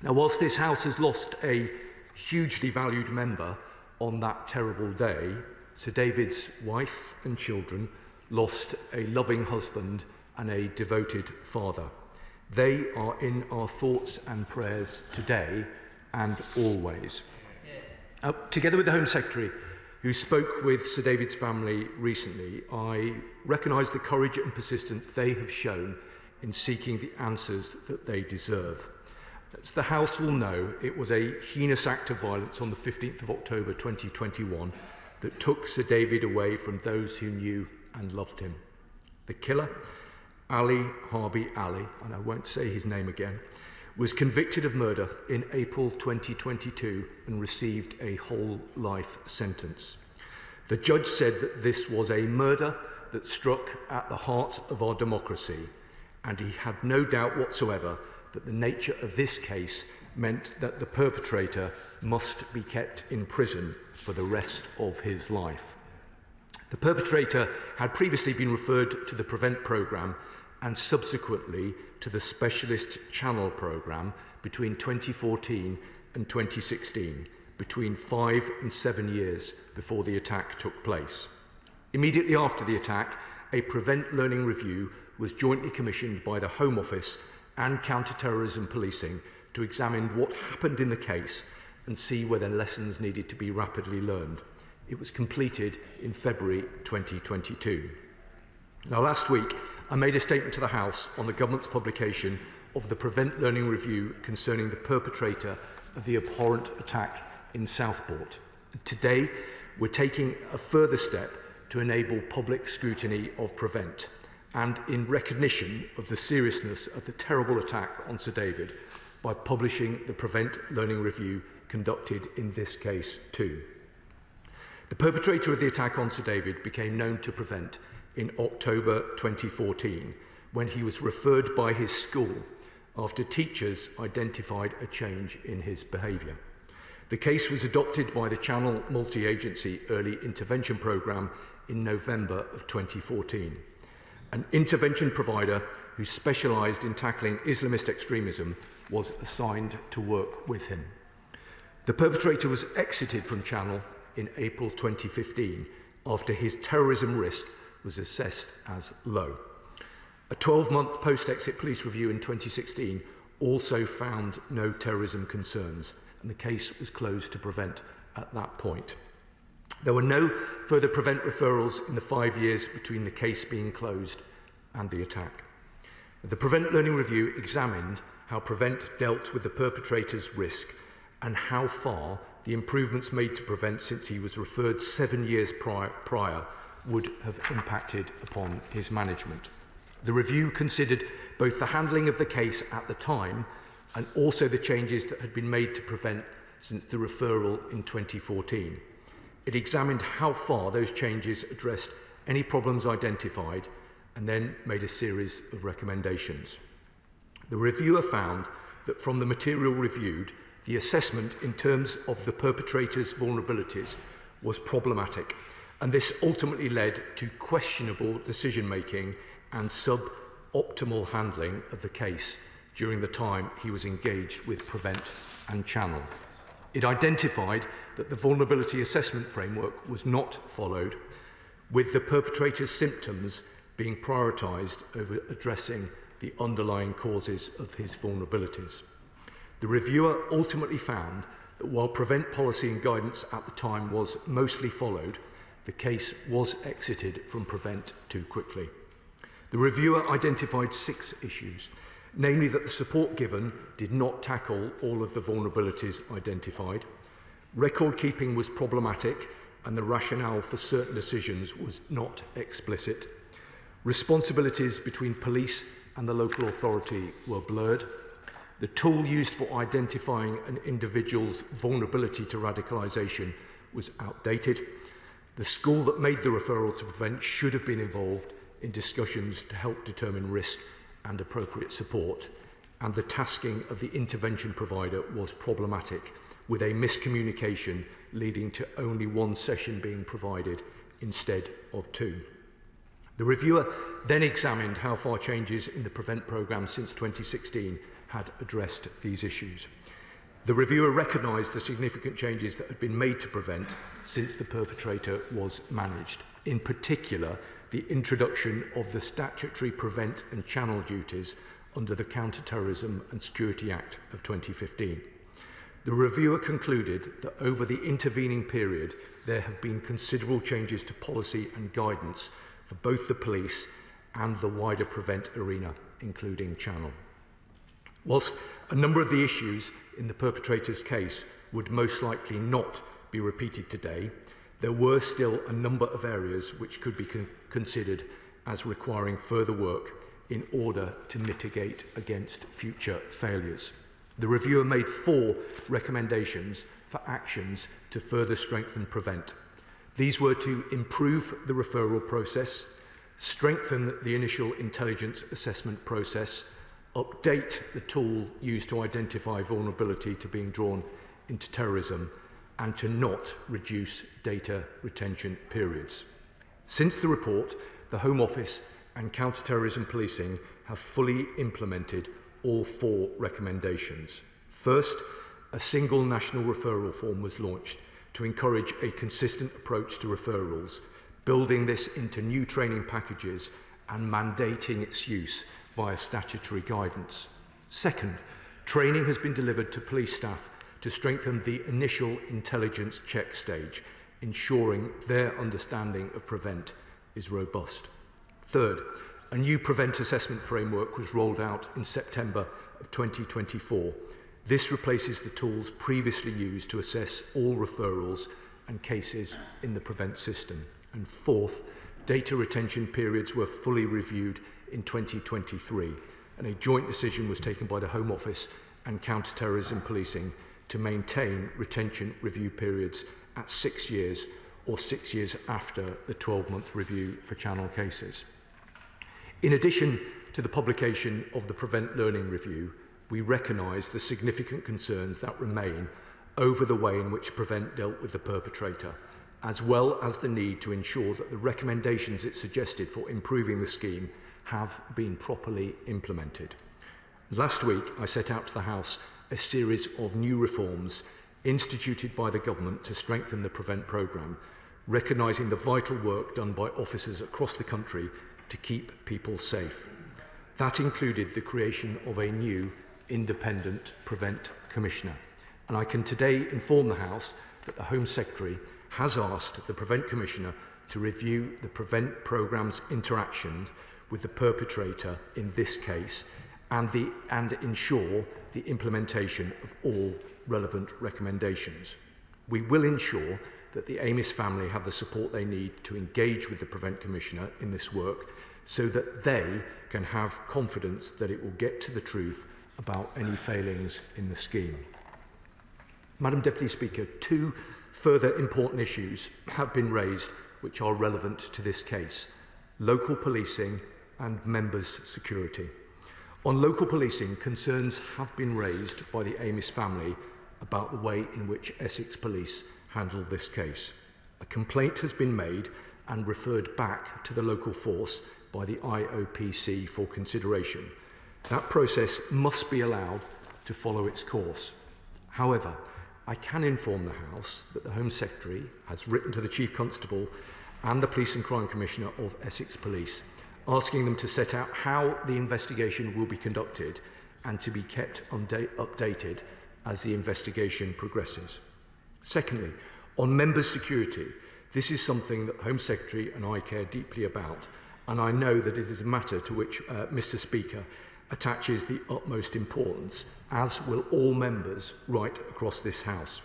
Now, whilst this House has lost a hugely valued member on that terrible day, Sir David's wife and children lost a loving husband and a devoted father. They are in our thoughts and prayers today and always. Together with the Home Secretary, who spoke with Sir David's family recently, I recognise the courage and persistence they have shown in seeking the answers that they deserve. As the House will know, it was a heinous act of violence on the 15th of October 2021 that took Sir David away from those who knew and loved him. The killer, Ali Harbi Ali, and I won't say his name again, was convicted of murder in April 2022 and received a whole life sentence. The judge said that this was a murder that struck at the heart of our democracy, and he had no doubt whatsoever that the nature of this case meant that the perpetrator must be kept in prison for the rest of his life. The perpetrator had previously been referred to the PREVENT programme and subsequently to the Specialist Channel programme between 2014 and 2016, between 5 and 7 years before the attack took place. Immediately after the attack, a PREVENT learning review was jointly commissioned by the Home Office and Counter-Terrorism Policing to examine what happened in the case and see whether lessons needed to be rapidly learned. It was completed in February 2022. Now, last week, I made a statement to the House on the Government's publication of the PREVENT Learning Review concerning the perpetrator of the abhorrent attack in Southport. Today, we're taking a further step to enable public scrutiny of PREVENT, and in recognition of the seriousness of the terrible attack on Sir David, by publishing the PREVENT Learning Review conducted in this case too. The perpetrator of the attack on Sir David became known to PREVENT in October 2014 when he was referred by his school after teachers identified a change in his behaviour. The case was adopted by the Channel Multi-Agency Early Intervention Programme in November of 2014. An intervention provider who specialised in tackling Islamist extremism was assigned to work with him. The perpetrator was exited from Channel in April 2015 after his terrorism risk was assessed as low. A 12-month post-exit police review in 2016 also found no terrorism concerns, and the case was closed to PREVENT at that point. There were no further PREVENT referrals in the 5 years between the case being closed and the attack. The PREVENT Learning Review examined how PREVENT dealt with the perpetrator's risk and how far the improvements made to PREVENT since he was referred 7 years prior would have impacted upon his management. The review considered both the handling of the case at the time and also the changes that had been made to PREVENT since the referral in 2014. It examined how far those changes addressed any problems identified and then made a series of recommendations. The reviewer found that from the material reviewed, the assessment in terms of the perpetrator's vulnerabilities was problematic, and this ultimately led to questionable decision-making and sub-optimal handling of the case during the time he was engaged with PREVENT and Channel. It identified that the vulnerability assessment framework was not followed, with the perpetrator's symptoms being prioritised over addressing the underlying causes of his vulnerabilities. The reviewer ultimately found that while PREVENT policy and guidance at the time was mostly followed, the case was exited from PREVENT too quickly. The reviewer identified 6 issues, namely that the support given did not tackle all of the vulnerabilities identified, record keeping was problematic and the rationale for certain decisions was not explicit, responsibilities between police and the local authority were blurred, the tool used for identifying an individual's vulnerability to radicalisation was outdated, the school that made the referral to PREVENT should have been involved in discussions to help determine risk and appropriate support, and the tasking of the intervention provider was problematic, with a miscommunication leading to only 1 session being provided instead of 2. The reviewer then examined how far changes in the PREVENT programme since 2016 had addressed these issues. The reviewer recognised the significant changes that had been made to PREVENT since the perpetrator was managed, in particular the introduction of the statutory PREVENT and Channel duties under the Counter-Terrorism and Security Act of 2015. The reviewer concluded that over the intervening period there have been considerable changes to policy and guidance for both the police and the wider PREVENT arena, including Channel. Whilst a number of the issues in the perpetrator's case would most likely not be repeated today, there were still a number of areas which could be considered as requiring further work in order to mitigate against future failures. The reviewer made 4 recommendations for actions to further strengthen PREVENT. These were to improve the referral process, strengthen the initial intelligence assessment process, update the tool used to identify vulnerability to being drawn into terrorism, and to not reduce data retention periods. Since the report, the Home Office and Counter-Terrorism Policing have fully implemented all 4 recommendations. First, a single national referral form was launched to encourage a consistent approach to referrals, building this into new training packages and mandating its use via statutory guidance. Second, training has been delivered to police staff to strengthen the initial intelligence check stage, ensuring their understanding of PREVENT is robust. Third, a new PREVENT assessment framework was rolled out in September of 2024. This replaces the tools previously used to assess all referrals and cases in the PREVENT system. And fourth, data retention periods were fully reviewed in 2023, and a joint decision was taken by the Home Office and Counter-Terrorism Policing to maintain retention review periods at 6 years or 6 years after the 12-month review for channel cases. In addition to the publication of the PREVENT Learning Review, we recognise the significant concerns that remain over the way in which PREVENT dealt with the perpetrator, as well as the need to ensure that the recommendations it suggested for improving the scheme have been properly implemented. Last week, I set out to the House a series of new reforms instituted by the government to strengthen the PREVENT programme, recognising the vital work done by officers across the country to keep people safe. That included the creation of a new independent PREVENT Commissioner. And I can today inform the House that the Home Secretary has asked the PREVENT Commissioner to review the PREVENT programme's interactions with the perpetrator in this case and ensure the implementation of all relevant recommendations. We will ensure that the Amis family have the support they need to engage with the PREVENT Commissioner in this work so that they can have confidence that it will get to the truth about any failings in the scheme. Madam Deputy Speaker, 2 further important issues have been raised which are relevant to this case: local policing and members' security. On local policing, concerns have been raised by the Amis family about the way in which Essex Police handled this case. A complaint has been made and referred back to the local force by the IOPC for consideration. That process must be allowed to follow its course. However, I can inform the House that the Home Secretary has written to the Chief Constable and the Police and Crime Commissioner of Essex Police, asking them to set out how the investigation will be conducted and to be kept updated as the investigation progresses. Secondly, on members' security, this is something that the Home Secretary and I care deeply about, and I know that it is a matter to which Mr. Speaker attaches the utmost importance, as will all members right across this House.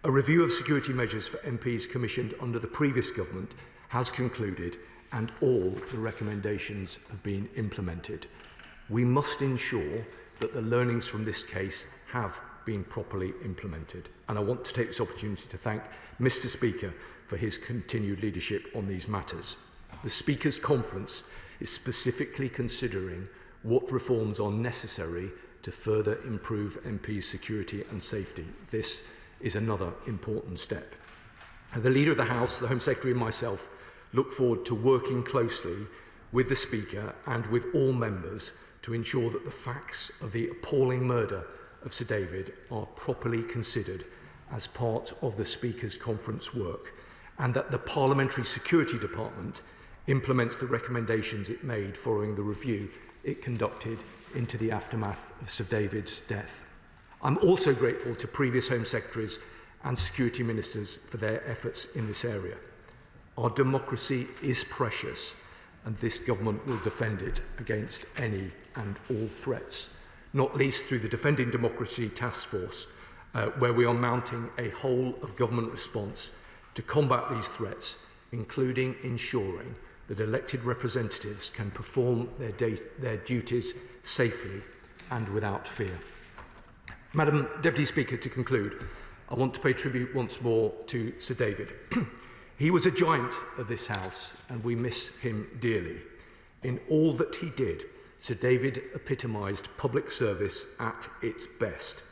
A review of security measures for MPs commissioned under the previous government has concluded, and all the recommendations have been implemented. We must ensure that the learnings from this case have been properly implemented. And I want to take this opportunity to thank Mr. Speaker for his continued leadership on these matters. The Speaker's Conference is specifically considering what reforms are necessary to further improve MPs' security and safety. This is another important step. And the Leader of the House, the Home Secretary and myself look forward to working closely with the Speaker and with all members to ensure that the facts of the appalling murder of Sir David are properly considered as part of the Speaker's Conference work, and that the Parliamentary Security Department implements the recommendations it made following the review it conducted into the aftermath of Sir David's death. I'm also grateful to previous Home Secretaries and Security Ministers for their efforts in this area. Our democracy is precious, and this government will defend it against any and all threats, not least through the Defending Democracy Task Force, where we are mounting a whole-of-government response to combat these threats, including ensuring that elected representatives can perform their duties safely and without fear. Madam Deputy Speaker, to conclude, I want to pay tribute once more to Sir David. He was a giant of this House, and we miss him dearly. In all that he did, Sir David epitomised public service at its best.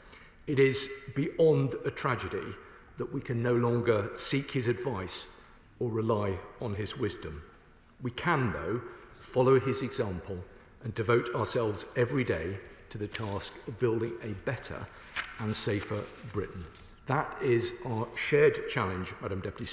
It is beyond a tragedy that we can no longer seek his advice or rely on his wisdom. We can, though, follow his example and devote ourselves every day to the task of building a better and safer Britain. That is our shared challenge, Madam Deputy Speaker.